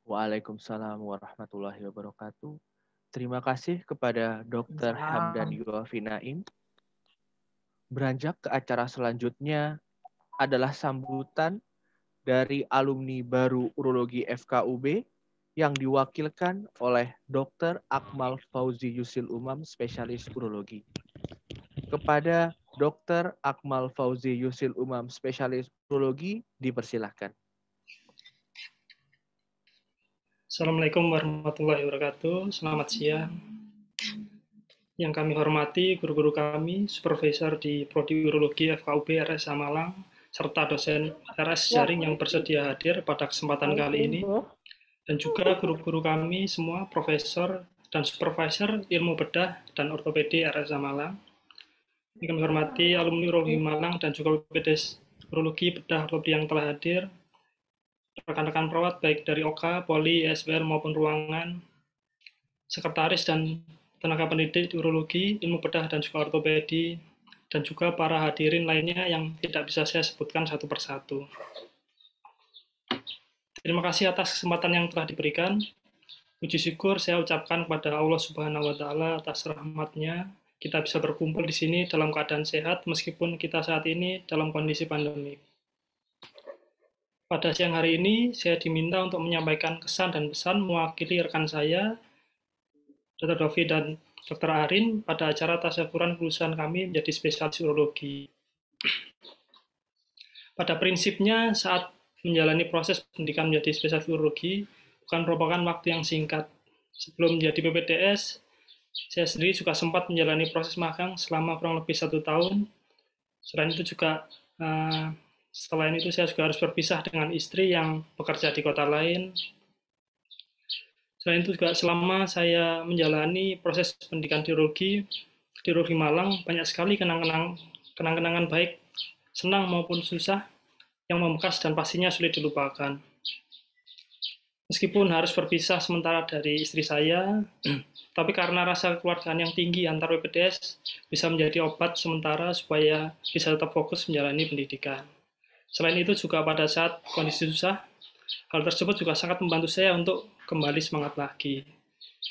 Waalaikumsalam warahmatullahi wabarakatuh. Terima kasih kepada Dr. Hamdan Yuwafi Naim. Beranjak ke acara selanjutnya adalah sambutan dari alumni baru Urologi FKUB yang diwakilkan oleh Dr. Akmal Fauzi Yusril Umam, spesialis urologi. Kepada Dr. Akmal Fauzi Yusril Umam, spesialis urologi, dipersilahkan. Assalamualaikum warahmatullahi wabarakatuh. Selamat siang. Yang kami hormati guru-guru kami, supervisor di Prodi Urologi FKUB RSA Malang, serta dosen RS Jaring yang bersedia hadir pada kesempatan kali ini, dan juga guru-guru kami semua, profesor dan supervisor ilmu bedah dan ortopedi RSA Malang. Yang kami hormati alumni Urologi Malang dan juga PPDS Urologi Bedah Ortopedi yang telah hadir, rekan-rekan perawat baik dari OK, Poli, ISBL maupun ruangan, sekretaris dan tenaga pendidik di urologi, ilmu bedah dan juga ortopedi, dan juga para hadirin lainnya yang tidak bisa saya sebutkan satu persatu. Terima kasih atas kesempatan yang telah diberikan. Puji syukur saya ucapkan kepada Allah Subhanahu wa Ta'ala atas rahmat-Nya. Kita bisa berkumpul di sini dalam keadaan sehat meskipun kita saat ini dalam kondisi pandemi. Pada siang hari ini, saya diminta untuk menyampaikan kesan dan pesan mewakili rekan saya, Dr. Dovi dan Dr. Arin, pada acara tasyakuran kelulusan kami menjadi spesialis urologi. Pada prinsipnya, saat menjalani proses pendidikan menjadi spesialis urologi, bukan merupakan waktu yang singkat. Sebelum menjadi PPDS, saya sendiri juga sempat menjalani proses magang selama kurang lebih 1 tahun. Selain itu saya juga harus berpisah dengan istri yang bekerja di kota lain. Selain itu juga selama saya menjalani proses pendidikan di urologi Malang, banyak sekali kenang-kenangan baik, senang maupun susah, yang membekas dan pastinya sulit dilupakan. Meskipun harus berpisah sementara dari istri saya, tapi karena rasa kekeluargaan yang tinggi antar PPDS bisa menjadi obat sementara supaya bisa tetap fokus menjalani pendidikan. Selain itu juga pada saat kondisi susah, hal tersebut juga sangat membantu saya untuk kembali semangat lagi.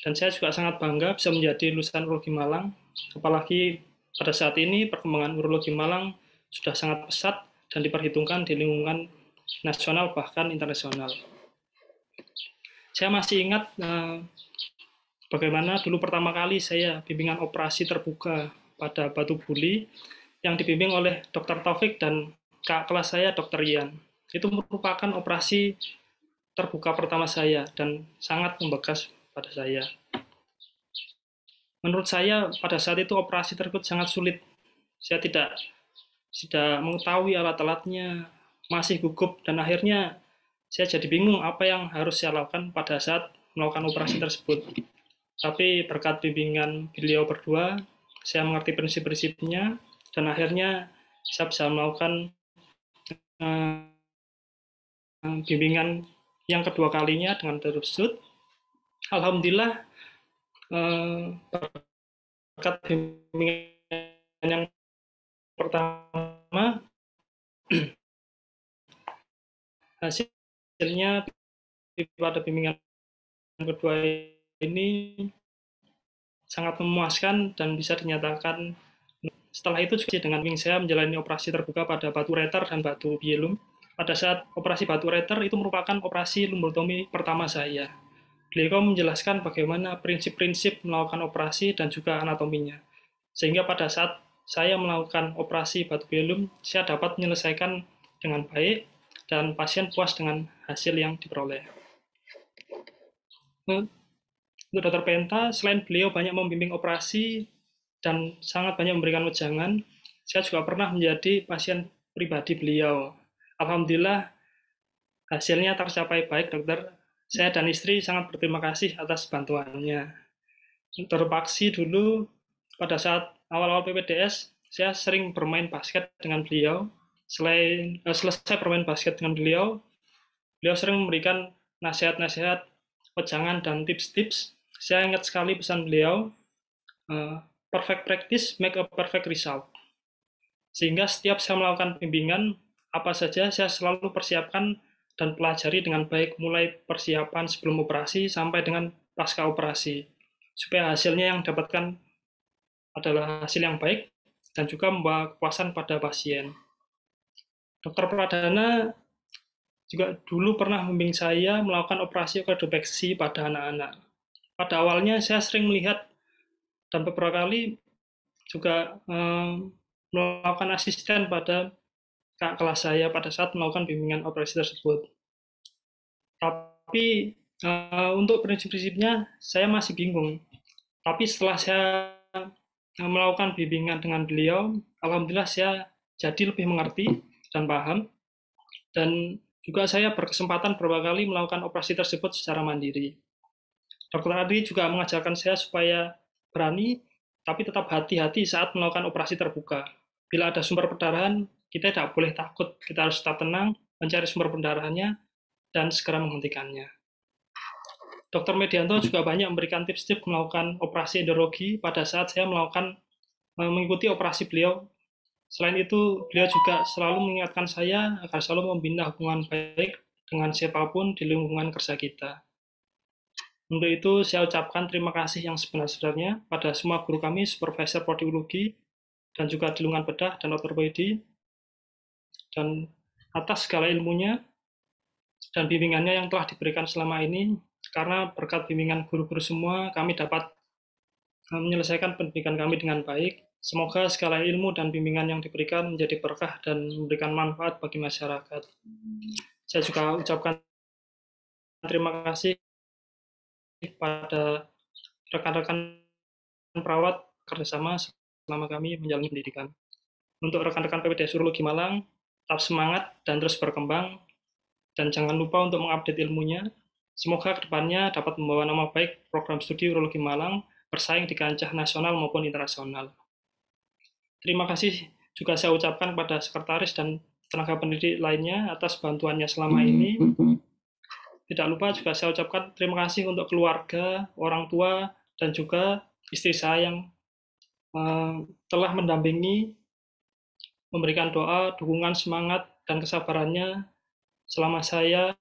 Dan saya juga sangat bangga bisa menjadi lulusan urologi Malang, apalagi pada saat ini perkembangan urologi Malang sudah sangat pesat dan diperhitungkan di lingkungan nasional bahkan internasional. Saya masih ingat bagaimana dulu pertama kali saya bimbingan operasi terbuka pada Batu Buli yang dibimbing oleh Dr. Taufik dan kakak kelas saya Dr. Ian. Itu merupakan operasi terbuka pertama saya dan sangat membekas pada saya. Menurut saya pada saat itu operasi tersebut sangat sulit. Saya tidak mengetahui alat-alatnya, masih gugup, dan akhirnya saya jadi bingung apa yang harus saya lakukan pada saat melakukan operasi tersebut. Tapi berkat bimbingan beliau berdua, saya mengerti prinsip-prinsipnya, dan akhirnya saya bisa melakukan bimbingan yang kedua kalinya dengan tersebut. Alhamdulillah, berkat bimbingan yang pertama, hasilnya pada bimbingan kedua ini sangat memuaskan dan bisa dinyatakan. Setelah itu juga dengan bimbing saya menjalani operasi terbuka pada batu ureter dan batu bielum. Pada saat operasi batu ureter itu merupakan operasi lumbotomi pertama saya. Beliau menjelaskan bagaimana prinsip-prinsip melakukan operasi dan juga anatominya. Sehingga pada saat saya melakukan operasi batu bielum, saya dapat menyelesaikan dengan baik dan pasien puas dengan hasil yang diperoleh. Untuk Dr. Penta, selain beliau banyak membimbing operasi dan sangat banyak memberikan wejangan, saya juga pernah menjadi pasien pribadi beliau. Alhamdulillah, hasilnya tercapai baik, dokter. Saya dan istri sangat berterima kasih atas bantuannya. Terpaksi dulu, pada saat awal-awal PPDS, saya sering bermain basket dengan beliau. Selesai bermain basket dengan beliau sering memberikan nasihat-nasihat, wejangan, dan tips-tips. Saya ingat sekali pesan beliau, perfect practice make a perfect result. Sehingga setiap saya melakukan bimbingan, apa saja saya selalu persiapkan dan pelajari dengan baik, mulai persiapan sebelum operasi sampai dengan pasca operasi, supaya hasilnya yang dapatkan adalah hasil yang baik dan juga membawa kepuasan pada pasien. Dr. Pradana juga dulu pernah membimbing saya melakukan operasi ortopedi pada anak-anak. Pada awalnya saya sering melihat dan beberapa kali juga melakukan asisten pada kakak kelas saya pada saat melakukan bimbingan operasi tersebut. Tapi untuk prinsip-prinsipnya saya masih bingung. Tapi setelah saya melakukan bimbingan dengan beliau, alhamdulillah saya jadi lebih mengerti dan paham, dan juga saya berkesempatan beberapa kali melakukan operasi tersebut secara mandiri. Dr. Adi juga mengajarkan saya supaya berani, tapi tetap hati-hati saat melakukan operasi terbuka. Bila ada sumber perdarahan, kita tidak boleh takut, kita harus tetap tenang, mencari sumber perdarahannya, dan segera menghentikannya. Dr. Medianto juga banyak memberikan tips-tips melakukan operasi endurologi pada saat saya mengikuti operasi beliau. Selain itu, beliau juga selalu mengingatkan saya agar selalu membina hubungan baik dengan siapapun di lingkungan kerja kita. Untuk itu, saya ucapkan terima kasih yang sebenar-benarnya pada semua guru kami, supervisor prodiologi, dan juga di lingkungan bedah dan ortopedi, dan atas segala ilmunya dan bimbingannya yang telah diberikan selama ini. Karena berkat bimbingan guru-guru semua, kami dapat menyelesaikan pendidikan kami dengan baik. Semoga segala ilmu dan bimbingan yang diberikan menjadi berkah dan memberikan manfaat bagi masyarakat. Saya juga ucapkan terima kasih pada rekan-rekan perawat kerjasama selama kami menjalani pendidikan. Untuk rekan-rekan PPDS Urologi Malang, tetap semangat dan terus berkembang, dan jangan lupa untuk mengupdate ilmunya. Semoga kedepannya dapat membawa nama baik program studi urologi Malang bersaing di kancah nasional maupun internasional. Terima kasih juga saya ucapkan kepada sekretaris dan tenaga pendidik lainnya atas bantuannya selama ini. Tidak lupa juga saya ucapkan terima kasih untuk keluarga, orang tua, dan juga istri saya yang telah mendampingi, memberikan doa, dukungan, semangat, dan kesabarannya selama saya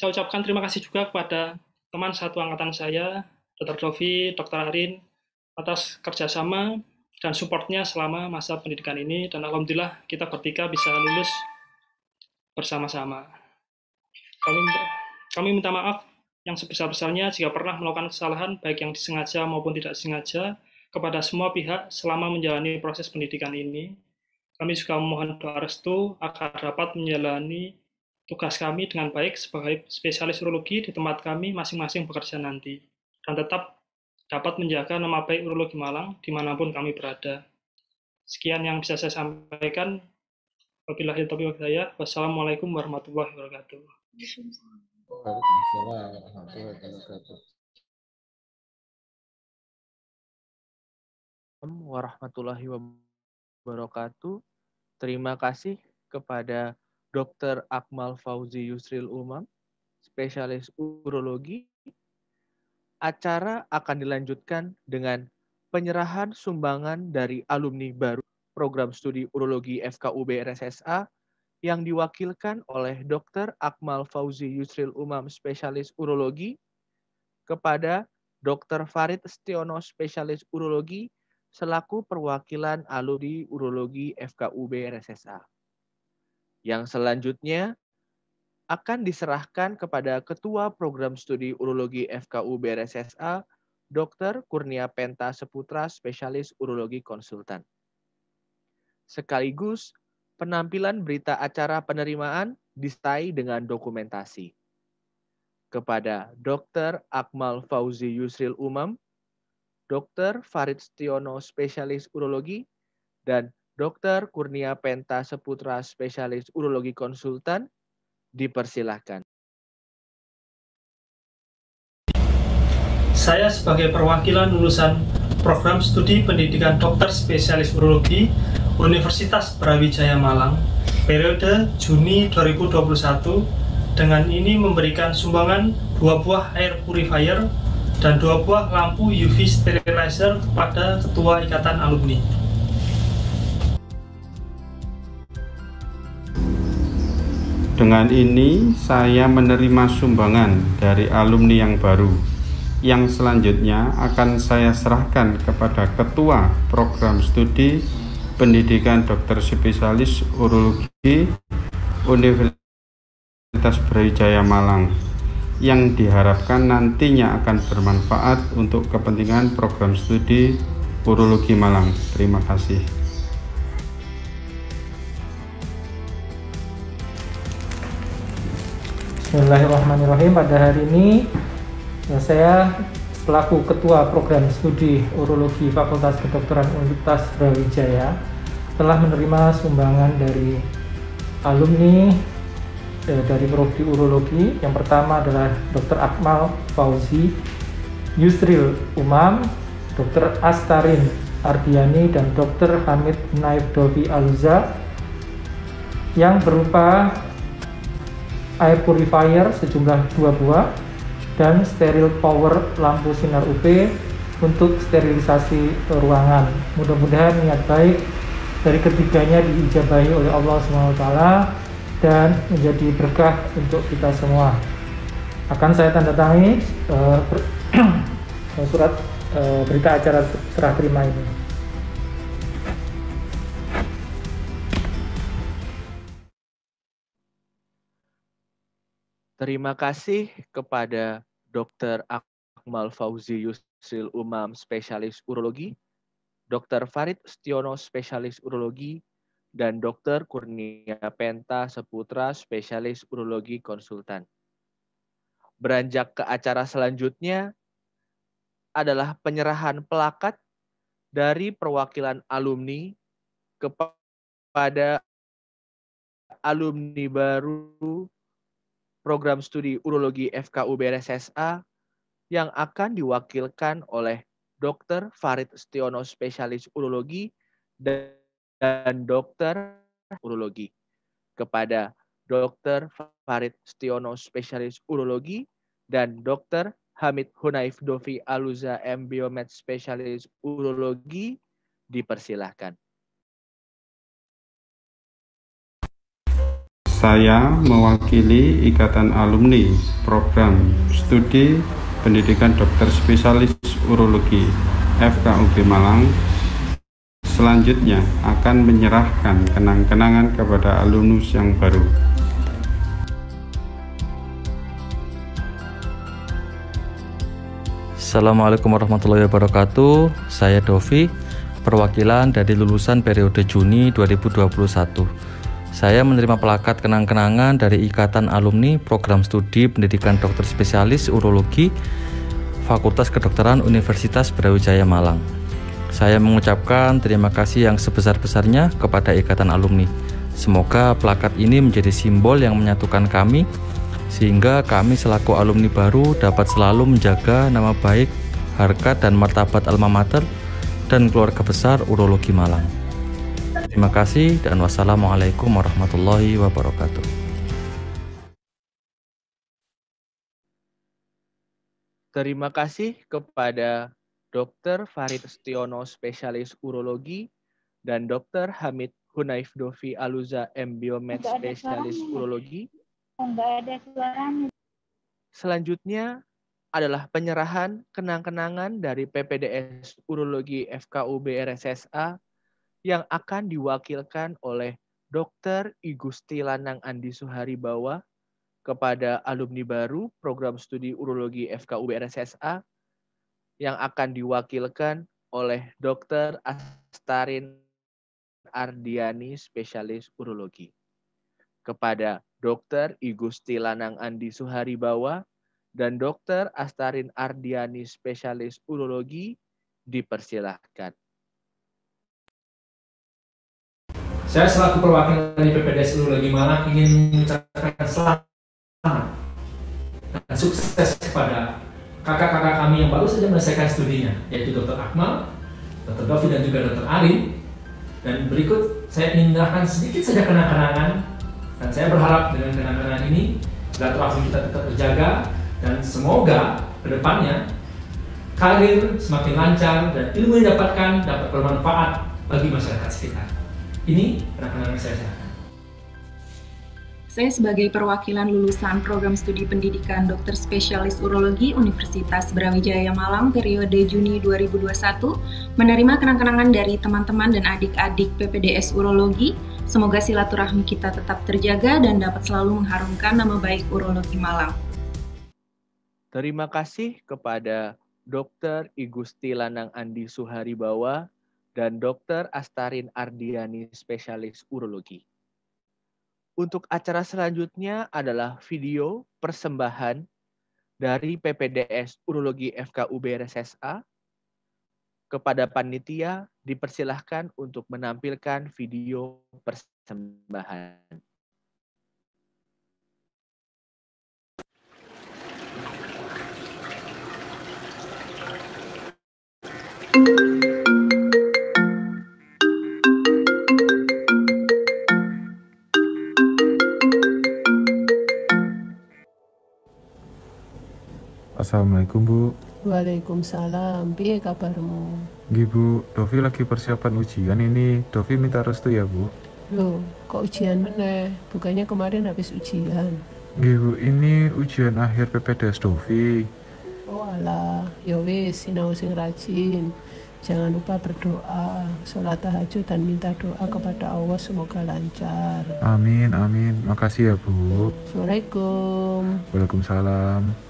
ucapkan terima kasih juga kepada teman satu angkatan saya, Dr. Dovi, Dr. Arin, atas kerjasama dan supportnya selama masa pendidikan ini, dan alhamdulillah kita bertiga bisa lulus bersama-sama. Kami minta maaf yang sebesar-besarnya jika pernah melakukan kesalahan, baik yang disengaja maupun tidak disengaja, kepada semua pihak selama menjalani proses pendidikan ini. Kami juga memohon doa restu agar dapat menjalani tugas kami dengan baik sebagai spesialis urologi di tempat kami masing-masing bekerja nanti, dan tetap dapat menjaga nama baik urologi Malang dimanapun kami berada. Sekian yang bisa saya sampaikan. Wabillahi taufiq wal hidayah. Wassalamualaikum warahmatullahi wabarakatuh. Warahmatullahi wabarakatuh. Terima kasih kepada Dr. Akmal Fauzi Yusril Umam, spesialis urologi. Acara akan dilanjutkan dengan penyerahan sumbangan dari alumni baru program studi urologi FKUB RSSA yang diwakilkan oleh Dr. Akmal Fauzi Yusril Umam, spesialis urologi, kepada Dr. Farid Setiono, spesialis urologi, selaku perwakilan alumni urologi FKUB RSSA. Yang selanjutnya akan diserahkan kepada Ketua Program Studi Urologi FKUB RSSA, Dr. Kurnia Penta Seputra, spesialis urologi konsultan. Sekaligus penampilan berita acara penerimaan disertai dengan dokumentasi. Kepada Dr. Akmal Fauzi Yusril Umam, Dr. Farid Setiono, spesialis urologi, dan Dr. Kurnia Penta Seputra, spesialis urologi konsultan, dipersilahkan. Saya sebagai perwakilan lulusan program studi pendidikan dokter spesialis urologi Universitas Brawijaya Malang, periode Juni 2021, dengan ini memberikan sumbangan 2 buah air purifier dan 2 buah lampu UV sterilizer kepada Ketua Ikatan Alumni. Dengan ini saya menerima sumbangan dari alumni yang baru, yang selanjutnya akan saya serahkan kepada Ketua Program Studi Pendidikan Dokter Spesialis Urologi Universitas Brawijaya Malang, yang diharapkan nantinya akan bermanfaat untuk kepentingan program studi Urologi Malang. Terima kasih. Bismillahirrahmanirrahim. Pada hari ini saya selaku Ketua Program Studi Urologi Fakultas Kedokteran Universitas Brawijaya telah menerima sumbangan dari alumni dari Prodi Urologi. Yang pertama adalah Dr. Akmal Fauzi Yusril Umam, Dr. Astarin Ardiani, dan Dr. Hamid Hunaif Dovi Aluza yang berupa air purifier sejumlah 2 buah dan steril power lampu sinar UV untuk sterilisasi ruangan. Mudah-mudahan niat baik dari ketiganya diijabahi oleh Allah SWT dan menjadi berkah untuk kita semua. Akan saya tanda tangani surat berita acara serah terima ini. Terima kasih kepada Dr. Akmal Fauzi Yusril Umam, spesialis urologi, Dr. Farid Setiono, spesialis urologi, dan Dr. Kurnia Penta Saputra, spesialis urologi konsultan. Beranjak ke acara selanjutnya adalah penyerahan plakat dari perwakilan alumni kepada alumni baru Program Studi Urologi FKUB RSSA yang akan diwakilkan oleh Dr. Farid Setiono, spesialis urologi, dan Dr. Urologi. Kepada Dr. Farid Setiono, spesialis urologi, dan Dr. Hamid Hunaif Dovi Aluza, Biomed, spesialis urologi, dipersilahkan. Saya mewakili Ikatan Alumni Program Studi Pendidikan Dokter Spesialis Urologi FKUB Malang selanjutnya akan menyerahkan kenang-kenangan kepada alumnus yang baru. Assalamualaikum warahmatullahi wabarakatuh. Saya Dovi, perwakilan dari lulusan periode Juni 2021. Saya menerima plakat kenang-kenangan dari Ikatan Alumni Program Studi Pendidikan Dokter Spesialis Urologi Fakultas Kedokteran Universitas Brawijaya Malang. Saya mengucapkan terima kasih yang sebesar-besarnya kepada Ikatan Alumni. Semoga plakat ini menjadi simbol yang menyatukan kami, sehingga kami selaku alumni baru dapat selalu menjaga nama baik, harkat, dan martabat alma mater dan keluarga besar Urologi Malang. Terima kasih dan wassalamualaikum warahmatullahi wabarakatuh. Terima kasih kepada Dr. Farid Setiono, spesialis urologi, dan Dr. Hamid Hunaif Dovi Aluza, Biomed, spesialis urologi. Enggak ada suaranya. Selanjutnya adalah penyerahan kenang-kenangan dari PPDS Urologi FKUB RSSA yang akan diwakilkan oleh Dr. I Gusti Lanang Andi Suharibawa kepada alumni baru Program Studi Urologi FKUB RSSA yang akan diwakilkan oleh Dr. Astarin Ardiani, spesialis urologi. Kepada Dr. I Gusti Lanang Andi Suharibawa dan Dr. Astarin Ardiani, spesialis urologi, dipersilahkan. Saya selaku perwakilan dari PPDS Urologi Malang ingin mengucapkan selamat dan sukses kepada kakak-kakak kami yang baru saja menyelesaikan studinya, yaitu Dr. Akmal, Dr. Dovi, dan juga Dr. Arin. Dan berikut saya indahkan sedikit saja kenang-kenangan, dan saya berharap dengan kenang-kenangan ini silaturahmi kita tetap terjaga dan semoga kedepannya karir semakin lancar dan ilmu yang didapatkan dapat bermanfaat bagi masyarakat sekitar. Ini kenang-kenangan saya. Saya sebagai perwakilan lulusan Program Studi Pendidikan Dokter Spesialis Urologi Universitas Brawijaya Malang periode Juni 2021 menerima kenang-kenangan dari teman-teman dan adik-adik PPDS Urologi. Semoga silaturahmi kita tetap terjaga dan dapat selalu mengharumkan nama baik Urologi Malang. Terima kasih kepada Dr. I Gusti Lanang Andi Suharibawa dan Dr. Astarin Ardiani, spesialis urologi. Untuk acara selanjutnya adalah video persembahan dari PPDS Urologi FKUB RSSA. Kepada panitia dipersilahkan untuk menampilkan video persembahan. Assalamualaikum Bu. Waalaikumsalam. Piye kabarmu? Nggih Bu, Dovi lagi persiapan ujian ini. Dovi minta restu ya Bu. Loh, kok ujian meneh? Bukannya kemarin habis ujian. Nggih Bu, ini ujian akhir PPDS Dovi. Oh alah, ya wis sinau sing rajin. Jangan lupa berdoa, sholat tahajud dan minta doa kepada Allah semoga lancar. Amin, amin. Makasih ya Bu. Assalamualaikum. Waalaikumsalam.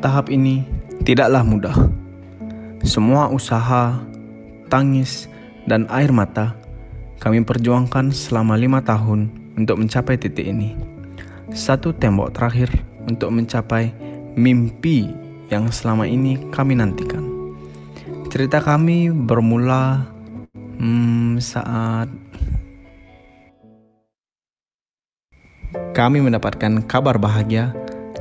Tahap ini tidaklah mudah. Semua usaha, tangis, dan air mata kami perjuangkan selama 5 tahun untuk mencapai titik ini. Satu tembok terakhir untuk mencapai mimpi yang selama ini kami nantikan. Cerita kami bermula saat kami mendapatkan kabar bahagia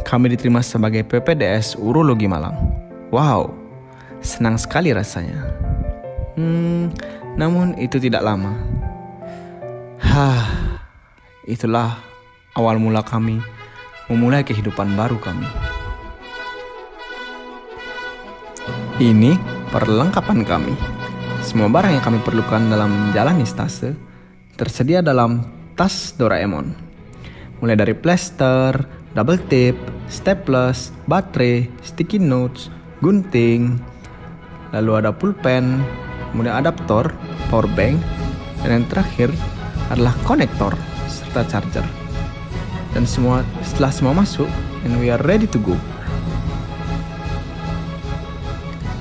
kami diterima sebagai PPDS Urologi Malang. Wow, senang sekali rasanya. Namun itu tidak lama. Itulah awal mula kami memulai kehidupan baru kami. Ini perlengkapan kami. Semua barang yang kami perlukan dalam menjalani stase tersedia dalam tas Doraemon. Mulai dari plester, double tape, staples, baterai, sticky notes, gunting, lalu ada pulpen, kemudian adaptor, power bank, dan yang terakhir adalah konektor serta charger. Dan setelah semua masuk, and we are ready to go.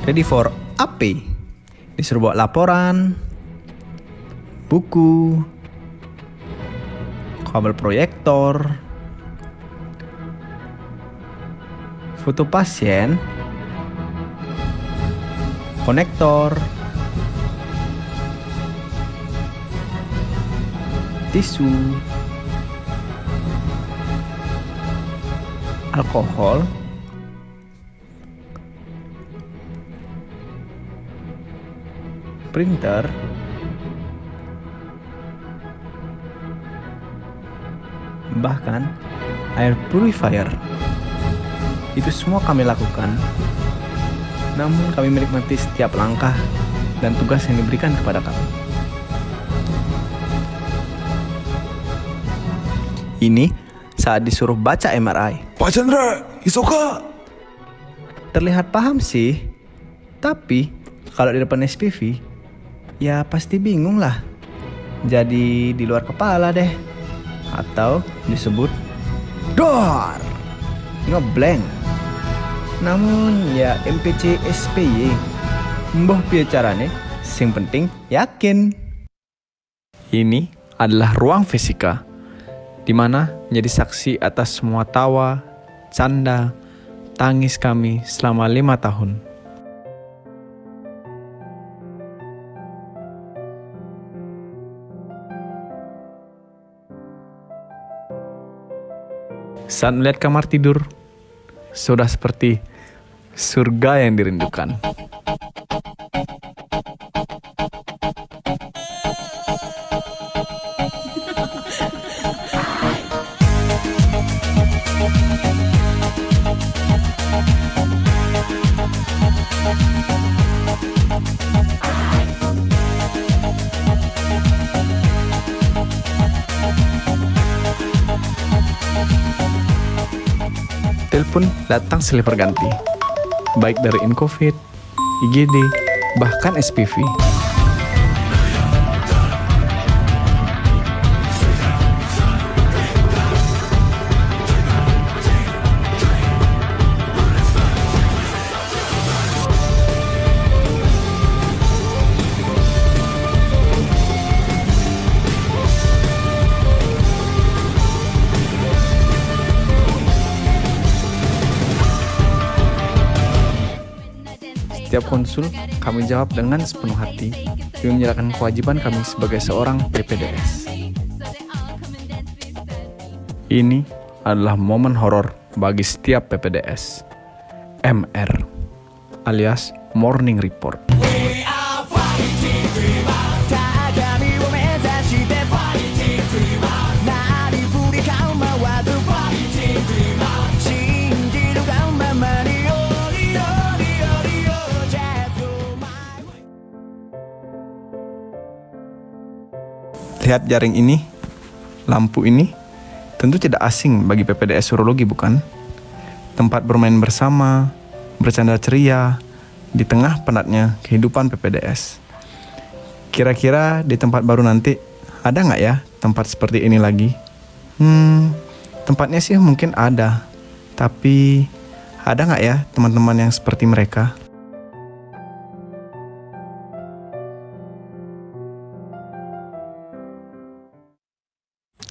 Ready for AP. Disuruh bawa laporan, buku, kabel proyektor, foto pasien, konektor, tisu, alkohol, printer, bahkan air purifier. Itu semua kami lakukan, namun kami menikmati setiap langkah dan tugas yang diberikan kepada kami. Ini saat disuruh baca MRI. Pak Chandra, Isoka. Terlihat paham sih, tapi kalau di depan SPV, ya pasti bingung lah. Jadi di luar kepala deh. Atau disebut DOR, ngeblank. Namun ya MPC SPY, mbah piye carane, sing penting yakin. Ini adalah ruang fisika, di mana menjadi saksi atas semua tawa, canda, tangis kami selama 5 tahun. Saat melihat kamar tidur, sudah seperti surga yang dirindukan. Telepon datang silih berganti, baik dari Incovid, IGD, bahkan SPV. setiap konsul kami jawab dengan sepenuh hati demi menjalankan kewajiban kami sebagai seorang PPDS. Ini adalah momen horor bagi setiap PPDS. MR alias Morning Report. Lihat jaring ini, lampu ini, tentu tidak asing bagi PPDS Urologi, bukan? Tempat bermain bersama, bercanda ceria, di tengah penatnya kehidupan PPDS. Kira-kira di tempat baru nanti, ada nggak ya tempat seperti ini lagi? Tempatnya sih mungkin ada, tapi ada nggak ya teman-teman yang seperti mereka?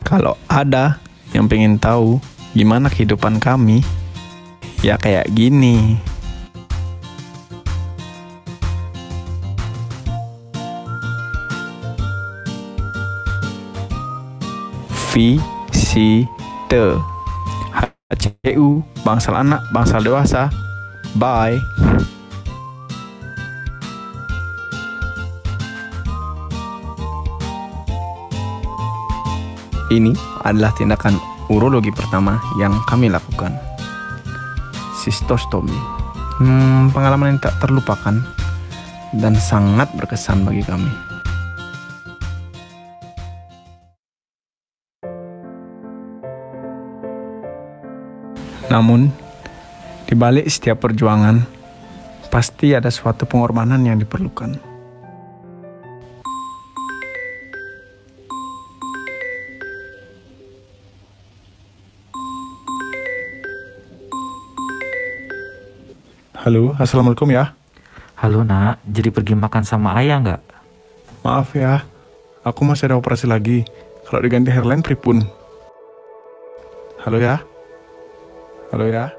Kalau ada yang pengen tahu gimana kehidupan kami, ya kayak gini. Visite HCU, bangsal anak, bangsal dewasa. Bye. Ini adalah tindakan urologi pertama yang kami lakukan. Sistostomi. Pengalaman yang tak terlupakan dan sangat berkesan bagi kami. Namun, di balik setiap perjuangan, pasti ada suatu pengorbanan yang diperlukan. Halo, assalamualaikum ya. Halo nak, jadi pergi makan sama ayah nggak? Maaf ya, aku masih ada operasi lagi. Kalau diganti hairline pripun? Halo ya. Halo ya.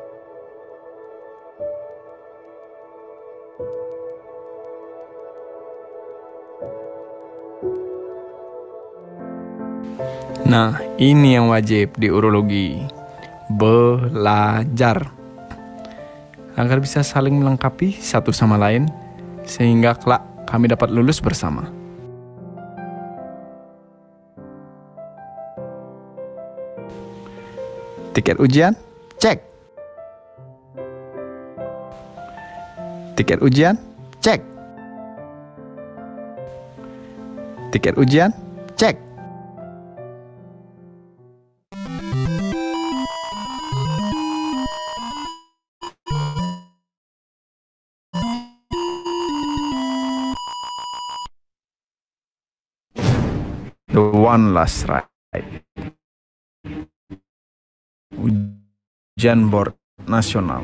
Nah, ini yang wajib di urologi. Belajar. Agar bisa saling melengkapi satu sama lain, sehingga kelak kami dapat lulus bersama. Tiket ujian? Cek. Tiket ujian? Cek. Tiket ujian? Cek. The one last ride. Ujian board nasional.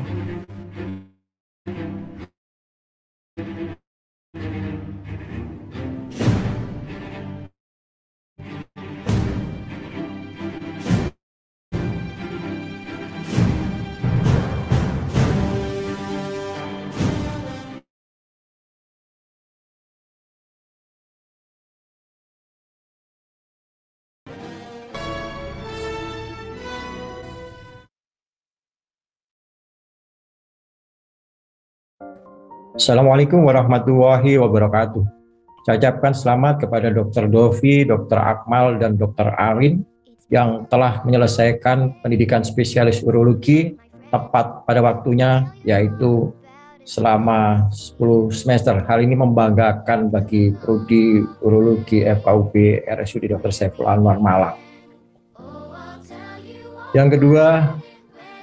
Assalamualaikum warahmatullahi wabarakatuh. Saya ucapkan selamat kepada Dr. Dovi, Dr. Akmal, dan Dr. Arin yang telah menyelesaikan pendidikan spesialis urologi tepat pada waktunya, yaitu selama 10 semester. Hal ini membanggakan bagi Prodi Urologi FKUB RSUD Dr. Saiful Anwar Malang. Yang kedua,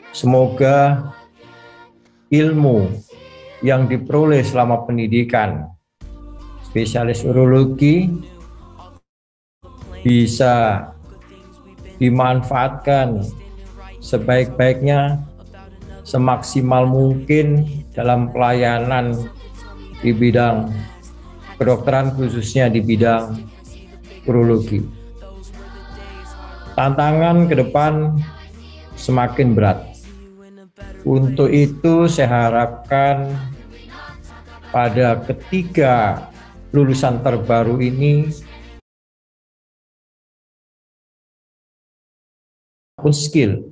semoga ilmu yang diperoleh selama pendidikan spesialis urologi bisa dimanfaatkan sebaik-baiknya, semaksimal mungkin dalam pelayanan di bidang kedokteran, khususnya di bidang urologi. Tantangan ke depan semakin berat. Untuk itu saya harapkan pada ketiga lulusan terbaru ini pun skill,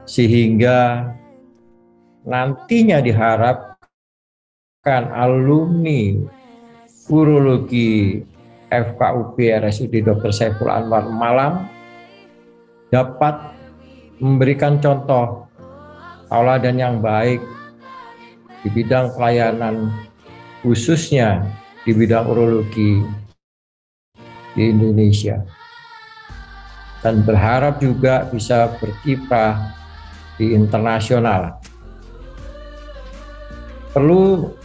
sehingga nantinya diharapkan alumni urologi FKUP RSUD Dr. Saiful Anwar Malang dapat memberikan contoh tauladan yang baik di bidang pelayanan, khususnya di bidang urologi di Indonesia, dan berharap juga bisa berkiprah di internasional. Perlu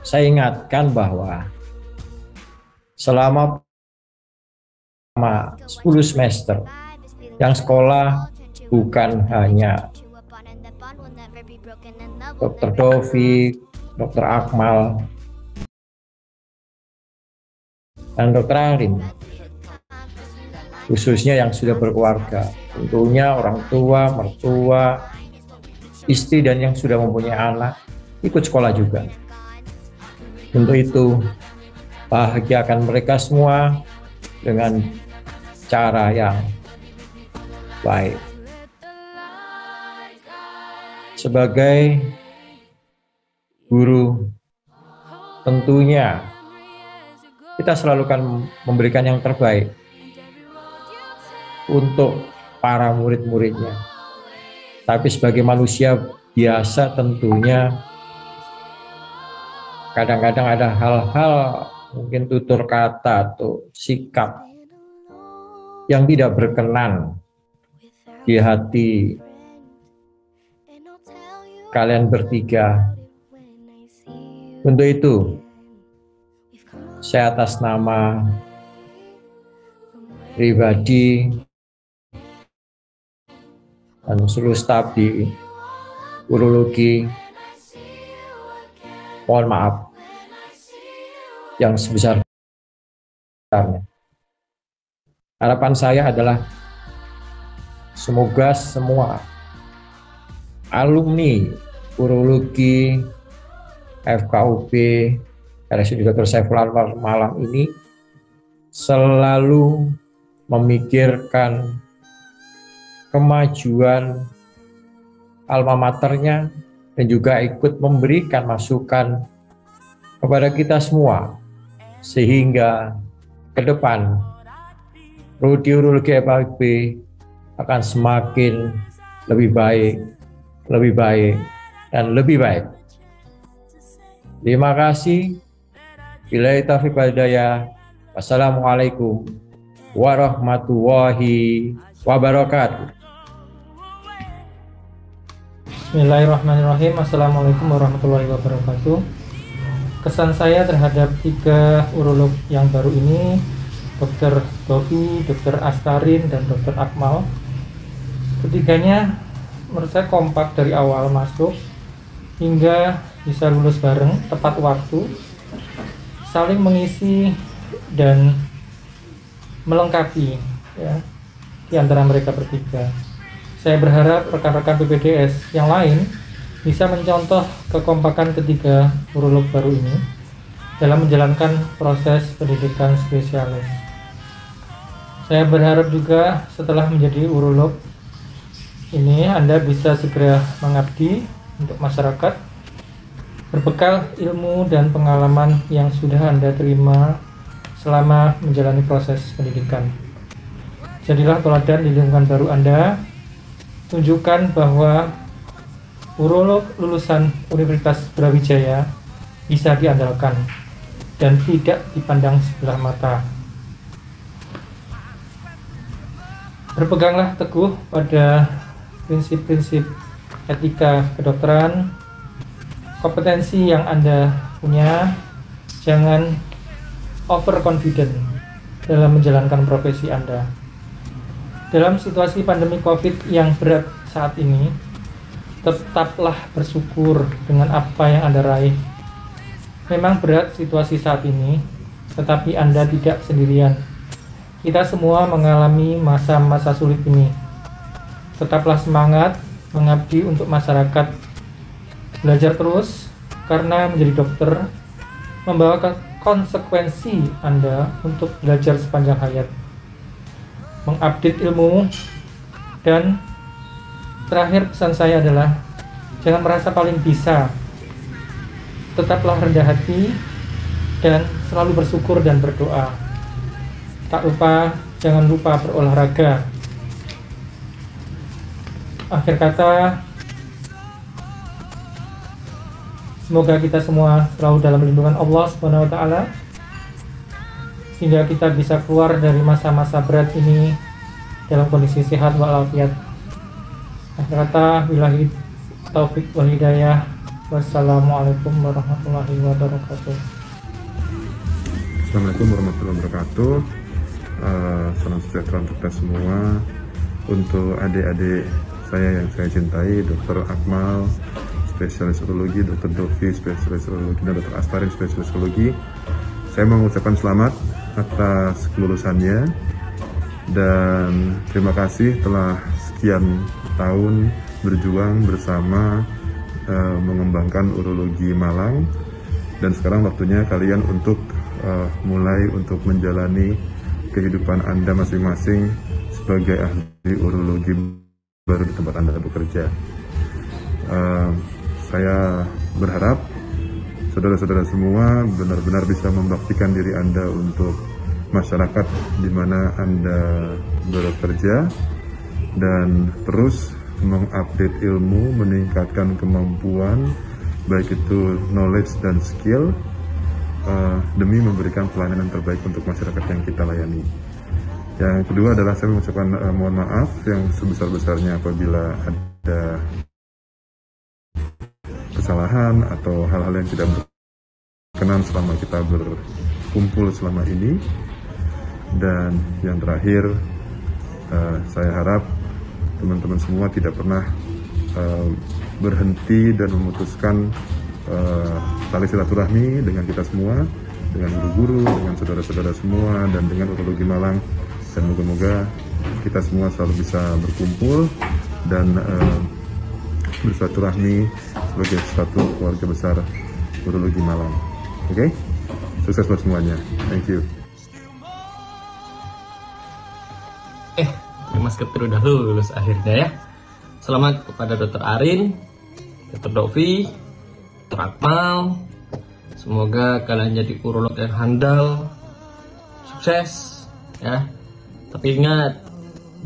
saya ingatkan bahwa selama 10 semester yang sekolah bukan hanya Dr. Dovi, Dr. Akmal, dan Dr. Arin, khususnya yang sudah berkeluarga, tentunya orang tua, mertua, istri, dan yang sudah mempunyai anak ikut sekolah juga. Untuk itu, bahagiakan mereka semua dengan cara yang baik. Sebagai guru, tentunya kita selalu akan memberikan yang terbaik untuk para murid-muridnya. Tapi sebagai manusia biasa, tentunya kadang-kadang ada hal-hal, mungkin tutur kata atau sikap yang tidak berkenan di hati kalian bertiga. Untuk itu, saya atas nama pribadi dan seluruh staf di urologi, mohon maaf yang sebesar-besarnya. Harapan saya adalah semoga semua alumni urologi FKUP RSUD Dr. Saiful Anwar Malang ini selalu memikirkan kemajuan alma maternya dan juga ikut memberikan masukan kepada kita semua, sehingga ke depan prodi urologi FKUP akan semakin lebih baik, dan lebih baik. Terima kasih. Billahi taufiq wal hidayah. Wassalamualaikum warahmatullahi wabarakatuh. Bismillahirrahmanirrahim. Assalamualaikum warahmatullahi wabarakatuh. Kesan saya terhadap 3 urolog yang baru ini, Dr. Dovi, Dr. Astarin, dan Dr. Akmal, ketiganya menurut saya kompak dari awal masuk hingga bisa lulus bareng tepat waktu, saling mengisi dan melengkapi ya, di antara mereka bertiga. Saya berharap rekan-rekan PPDS yang lain bisa mencontoh kekompakan ketiga urolog baru ini dalam menjalankan proses pendidikan spesialis. Saya berharap juga setelah menjadi urolog ini Anda bisa segera mengabdi untuk masyarakat, berbekal ilmu dan pengalaman yang sudah Anda terima selama menjalani proses pendidikan. Jadilah teladan di lingkungan baru Anda, tunjukkan bahwa urolog lulusan Universitas Brawijaya bisa diandalkan dan tidak dipandang sebelah mata. Berpeganglah teguh pada prinsip-prinsip etika kedokteran, kompetensi yang Anda punya, jangan overconfident dalam menjalankan profesi Anda. Dalam situasi pandemi COVID yang berat saat ini, tetaplah bersyukur dengan apa yang Anda raih. Memang berat situasi saat ini, tetapi Anda tidak sendirian. Kita semua mengalami masa-masa sulit ini. Tetaplah semangat mengabdi untuk masyarakat. Belajar terus, karena menjadi dokter membawa konsekuensi Anda untuk belajar sepanjang hayat, mengupdate ilmu, dan terakhir pesan saya adalah jangan merasa paling bisa, tetaplah rendah hati dan selalu bersyukur dan berdoa. Tak lupa, jangan lupa berolahraga. Akhir kata, semoga kita semua selalu dalam lindungan Allah Subhanahu wa taala sehingga kita bisa keluar dari masa-masa berat ini dalam kondisi sehat walafiat. Akhir kata, billahi taufik wal hidayah. Wassalamualaikum warahmatullahi wabarakatuh. Assalamualaikum warahmatullahi wabarakatuh. Salam sejahtera untuk kita semua. Untuk adik-adik saya yang saya cintai, Dr. Akmal, spesialis urologi, Dr. Dovi, spesialis urologi, dan Dr. Astarin, spesialis urologi, saya mau mengucapkan selamat atas kelulusannya dan terima kasih telah sekian tahun berjuang bersama mengembangkan urologi Malang, dan sekarang waktunya kalian untuk mulai untuk menjalani kehidupan Anda masing-masing sebagai ahli urologi baru di tempat Anda bekerja. Saya berharap saudara-saudara semua benar-benar bisa membaktikan diri Anda untuk masyarakat di mana Anda bekerja dan terus mengupdate ilmu, meningkatkan kemampuan baik itu knowledge dan skill demi memberikan pelayanan yang terbaik untuk masyarakat yang kita layani. Yang kedua adalah saya mengucapkan mohon maaf yang sebesar-besarnya apabila ada kesalahan atau hal-hal yang tidak berkenan selama kita berkumpul selama ini. Dan yang terakhir, saya harap teman-teman semua tidak pernah berhenti dan memutuskan tali silaturahmi dengan kita semua, dengan guru-guru, dengan saudara-saudara semua, dan dengan urologi Malang. Dan moga-moga kita semua selalu bisa berkumpul dan bersilaturahmi sebagai satu keluarga besar urologi Malang. Oke? Sukses buat semuanya. Thank you. Mas Ketir udah lulus akhirnya ya. Selamat kepada Dr. Arin, Dr. Dovi, Dr. Akmal. Semoga kalian jadi urolog yang handal, sukses ya. Tapi ingat,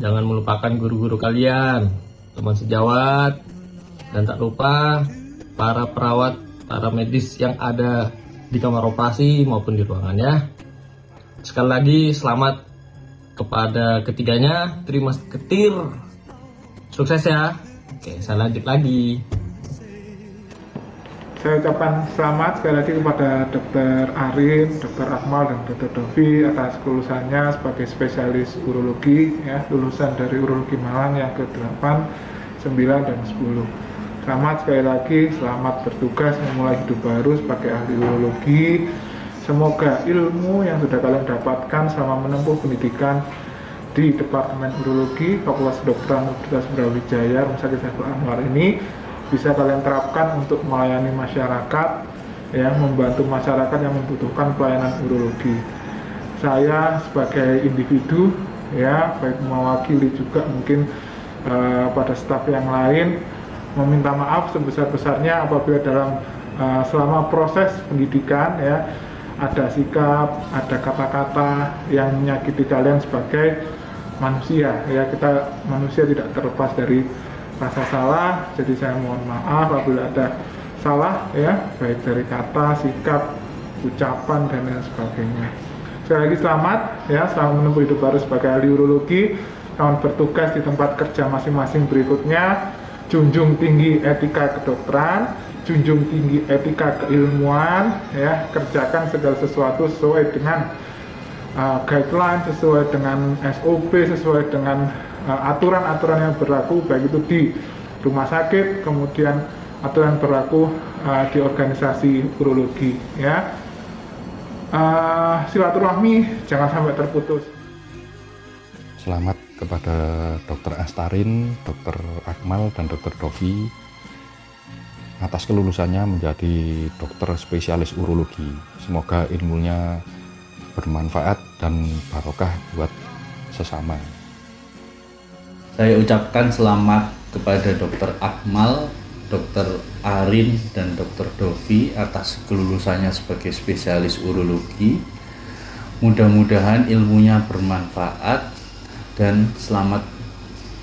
jangan melupakan guru-guru kalian, teman sejawat, dan tak lupa para perawat, para medis yang ada di kamar operasi maupun di ruangan ya. Sekali lagi selamat kepada ketiganya, terima Ketir, sukses ya. Oke, saya lanjut lagi. Saya ucapkan selamat sekali lagi kepada Dr. Arin, Dr. Akmal, dan Dr. Dovi atas kelulusannya sebagai spesialis urologi ya, lulusan dari urologi Malang yang ke-8, 9, dan 10. Selamat sekali lagi, selamat bertugas memulai hidup baru sebagai ahli urologi. Semoga ilmu yang sudah kalian dapatkan selama menempuh pendidikan di Departemen Urologi Fakultas Kedokteran Universitas Brawijaya Rumah Sakit Saiful Anwar ini bisa kalian terapkan untuk melayani masyarakat ya, membantu masyarakat yang membutuhkan pelayanan urologi. Saya sebagai individu ya, baik mewakili juga mungkin pada staf yang lain, meminta maaf sebesar-besarnya apabila dalam selama proses pendidikan ya ada sikap, ada kata-kata yang menyakiti kalian sebagai manusia ya. Kita manusia tidak terlepas dari rasa salah, jadi saya mohon maaf apabila ada salah ya, baik dari kata, sikap, ucapan, dan lain sebagainya. Sekali lagi selamat ya, selamat menempuh hidup baru sebagai ahli urologi. Selamat bertugas di tempat kerja masing-masing berikutnya. Junjung tinggi etika kedokteran, junjung tinggi etika keilmuan ya, kerjakan segala sesuatu sesuai dengan guideline, sesuai dengan SOP, sesuai dengan aturan-aturan yang berlaku baik itu di rumah sakit, kemudian aturan berlaku di organisasi urologi ya. Silaturahmi jangan sampai terputus. Selamat kepada Dr. Astarin, Dr. Akmal, dan Dr. Dovi atas kelulusannya menjadi dokter spesialis urologi. Semoga ilmunya bermanfaat dan barokah buat sesama. Saya ucapkan selamat kepada Dr. Akmal, Dr. Arin, dan Dr. Dovi atas kelulusannya sebagai spesialis urologi. Mudah-mudahan ilmunya bermanfaat dan selamat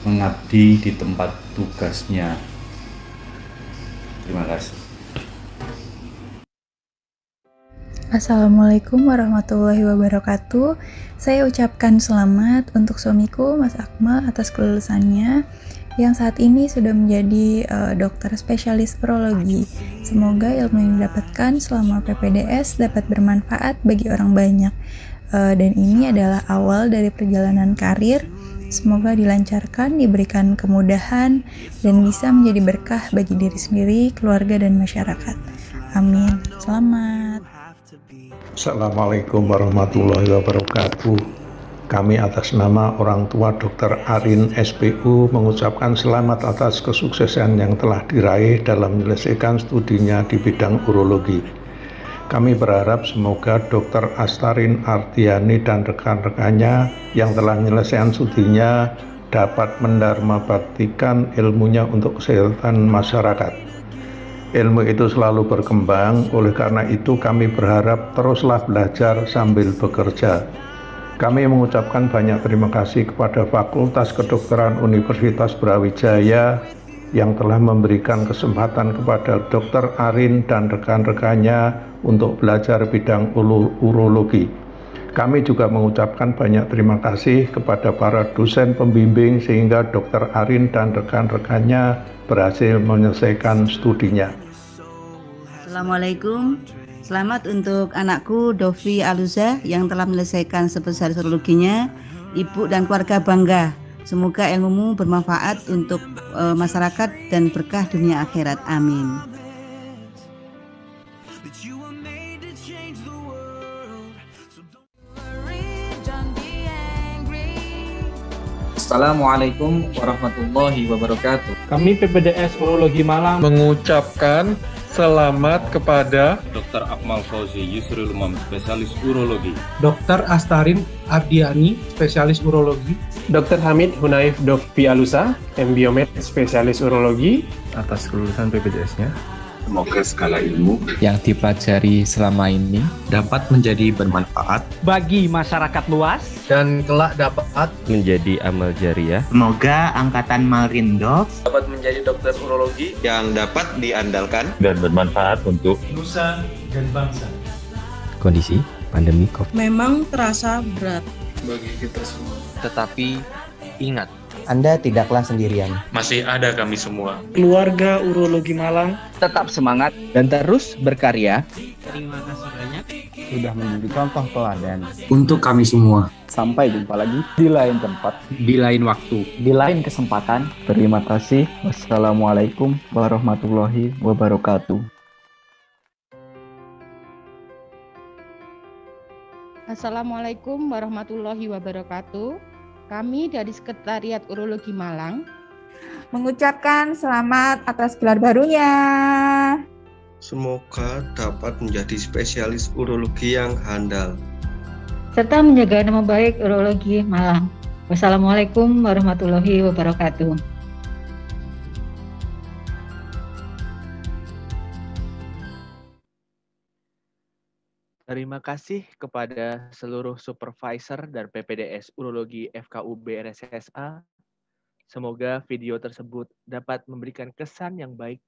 mengabdi di tempat tugasnya. Terima kasih. Assalamualaikum warahmatullahi wabarakatuh. Saya ucapkan selamat untuk suamiku, Mas Akmal, atas kelulusannya yang saat ini sudah menjadi dokter spesialis urologi. Semoga ilmu yang didapatkan selama PPDS dapat bermanfaat bagi orang banyak. Dan ini adalah awal dari perjalanan karir. Semoga dilancarkan, diberikan kemudahan, dan bisa menjadi berkah bagi diri sendiri, keluarga, dan masyarakat. Amin. Selamat. Assalamualaikum warahmatullahi wabarakatuh. Kami atas nama orang tua Dr. Arin SPU mengucapkan selamat atas kesuksesan yang telah diraih dalam menyelesaikan studinya di bidang urologi. Kami berharap semoga Dr. Astarin Ardiani dan rekan-rekannya yang telah menyelesaikan studinya dapat mendharma baktikan ilmunya untuk kesehatan masyarakat. Ilmu itu selalu berkembang, oleh karena itu kami berharap teruslah belajar sambil bekerja. Kami mengucapkan banyak terima kasih kepada Fakultas Kedokteran Universitas Brawijaya yang telah memberikan kesempatan kepada Dr. Arin dan rekan-rekannya untuk belajar bidang urologi. Kami juga mengucapkan banyak terima kasih kepada para dosen pembimbing sehingga Dr. Arin dan rekan-rekannya berhasil menyelesaikan studinya. Assalamualaikum. Selamat untuk anakku Dovi Aluza yang telah menyelesaikan spesialis urologinya. Ibu dan keluarga bangga. Semoga ilmumu bermanfaat untuk masyarakat dan berkah dunia akhirat. Amin. Assalamualaikum warahmatullahi wabarakatuh. Kami PPDS Urologi Malang mengucapkan selamat kepada Dr. Akmal Fauzi Yusril Umam, spesialis urologi. Dr. Astarin Ardiani, spesialis urologi. Dr. Hamid Hunaif Dovi Alusa, MBiomed, spesialis urologi. Atas kelulusan PPDS-nya, semoga segala ilmu yang dipelajari selama ini dapat menjadi bermanfaat bagi masyarakat luas dan kelak dapat menjadi amal jariah. Semoga angkatan Malrindo dapat menjadi dokter urologi yang dapat diandalkan dan bermanfaat untuk nusa dan bangsa. Kondisi pandemi COVID memang terasa berat bagi kita semua. Tetapi ingat, Anda tidaklah sendirian. Masih ada kami semua. Keluarga Urologi Malang tetap semangat dan terus berkarya. Terima kasih banyak sudah menjadi contoh teladan untuk kami semua. Sampai jumpa lagi di lain tempat, di lain waktu, di lain kesempatan. Terima kasih. Wassalamualaikum warahmatullahi wabarakatuh. Assalamualaikum warahmatullahi wabarakatuh. Kami dari Sekretariat Urologi Malang mengucapkan selamat atas gelar barunya. Semoga dapat menjadi spesialis urologi yang handal serta menjaga nama baik Urologi Malang. Wassalamualaikum warahmatullahi wabarakatuh. Terima kasih kepada seluruh supervisor dan PPDS Urologi FKUB RSSA. Semoga video tersebut dapat memberikan kesan yang baik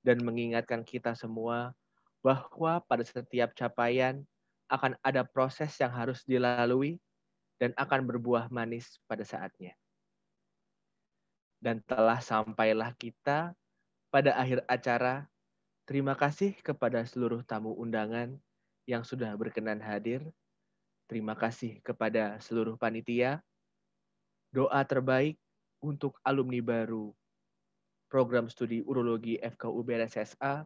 dan mengingatkan kita semua bahwa pada setiap capaian akan ada proses yang harus dilalui dan akan berbuah manis pada saatnya. Dan telah sampailah kita pada akhir acara. Terima kasih kepada seluruh tamu undangan yang sudah berkenan hadir. Terima kasih kepada seluruh panitia. Doa terbaik untuk alumni baru Program Studi Urologi FKUB RSSA,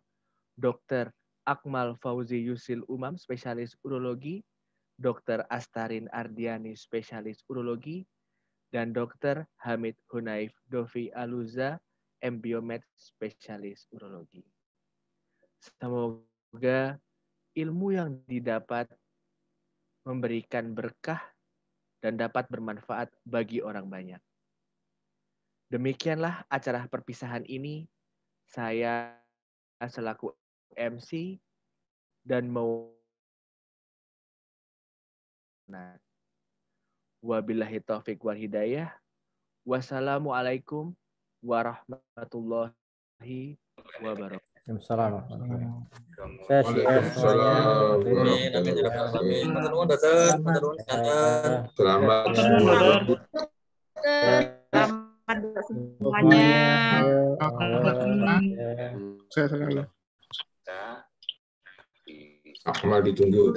Dr. Akmal Fauzi Yusril Umam, spesialis urologi, Dr. Astarin Ardiani, spesialis urologi, dan Dr. Hamid Hunaif Dovi Aluza, MBiomed, spesialis urologi. Semoga ilmu yang didapat memberikan berkah dan dapat bermanfaat bagi orang banyak. Demikianlah acara perpisahan ini. Saya selaku MC dan mau wabillahi taufik wal hidayah. Wassalamualaikum warahmatullahi wabarakatuh. Assalamualaikum. Saya share semuanya. Selamat semuanya. Saya selalu. Akmal ditunggu.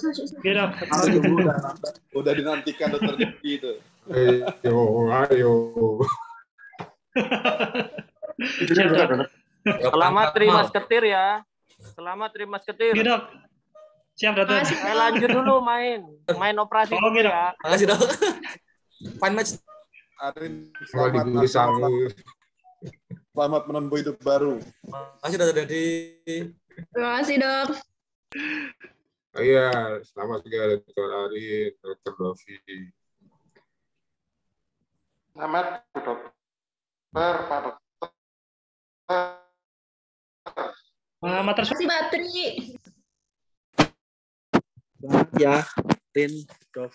Udah dinantikan dokter Devi itu. Ayo. Selamat terima seketir ya. Selamat terima seketir. Dok. Siap, Dokter. Saya lanjut dulu main operasi dulu ya. Makasih, Dok. Fine match. Arin, selamat menempuh hidup baru. Makasih, Dokter Dedi. Terima kasih, Dok. Iya, selamat juga Dokter Arin, Dokter Dovi. Selamat, Dokter, Pak Dokter. Terima kasih, Batri. Selamat ya, Tin, Dov,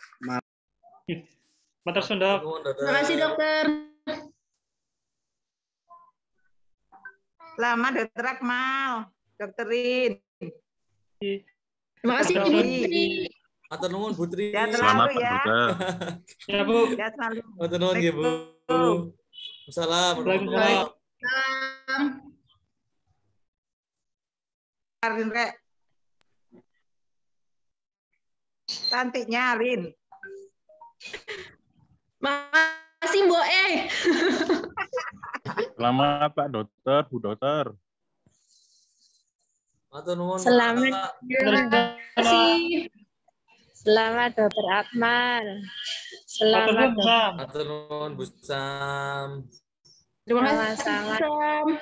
Matur suwun, Dok. Terima kasih, Dokter. Selamat Dokter Akmal, Dokter Rin. Terima kasih, Putri. Matur nuwun, Putri. Selamat ya. Ya, Bu. Ya, selalu. Matur nuwun nggih, Bu. Assalamualaikum. Rin, Rek. Cantiknya, Rin. Makasih, Mbok Selamat Pak Dokter, Bu Dokter. Matur nuwun. Selamat. Terima kasih. Selamat Dokter Akmal. Selamat. Matur nuwun, Bu Sam. Terima kasih, Bu Sam.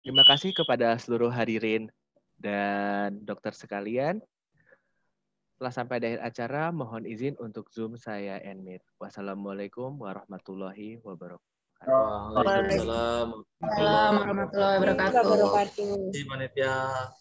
Terima kasih kepada seluruh hadirin dan dokter sekalian. Setelah sampai di akhir acara, mohon izin untuk Zoom saya end meet. Wassalamualaikum warahmatullahi wabarakatuh. Waalaikumsalam warahmatullahi wabarakatuh. Terima kasih, Panitia.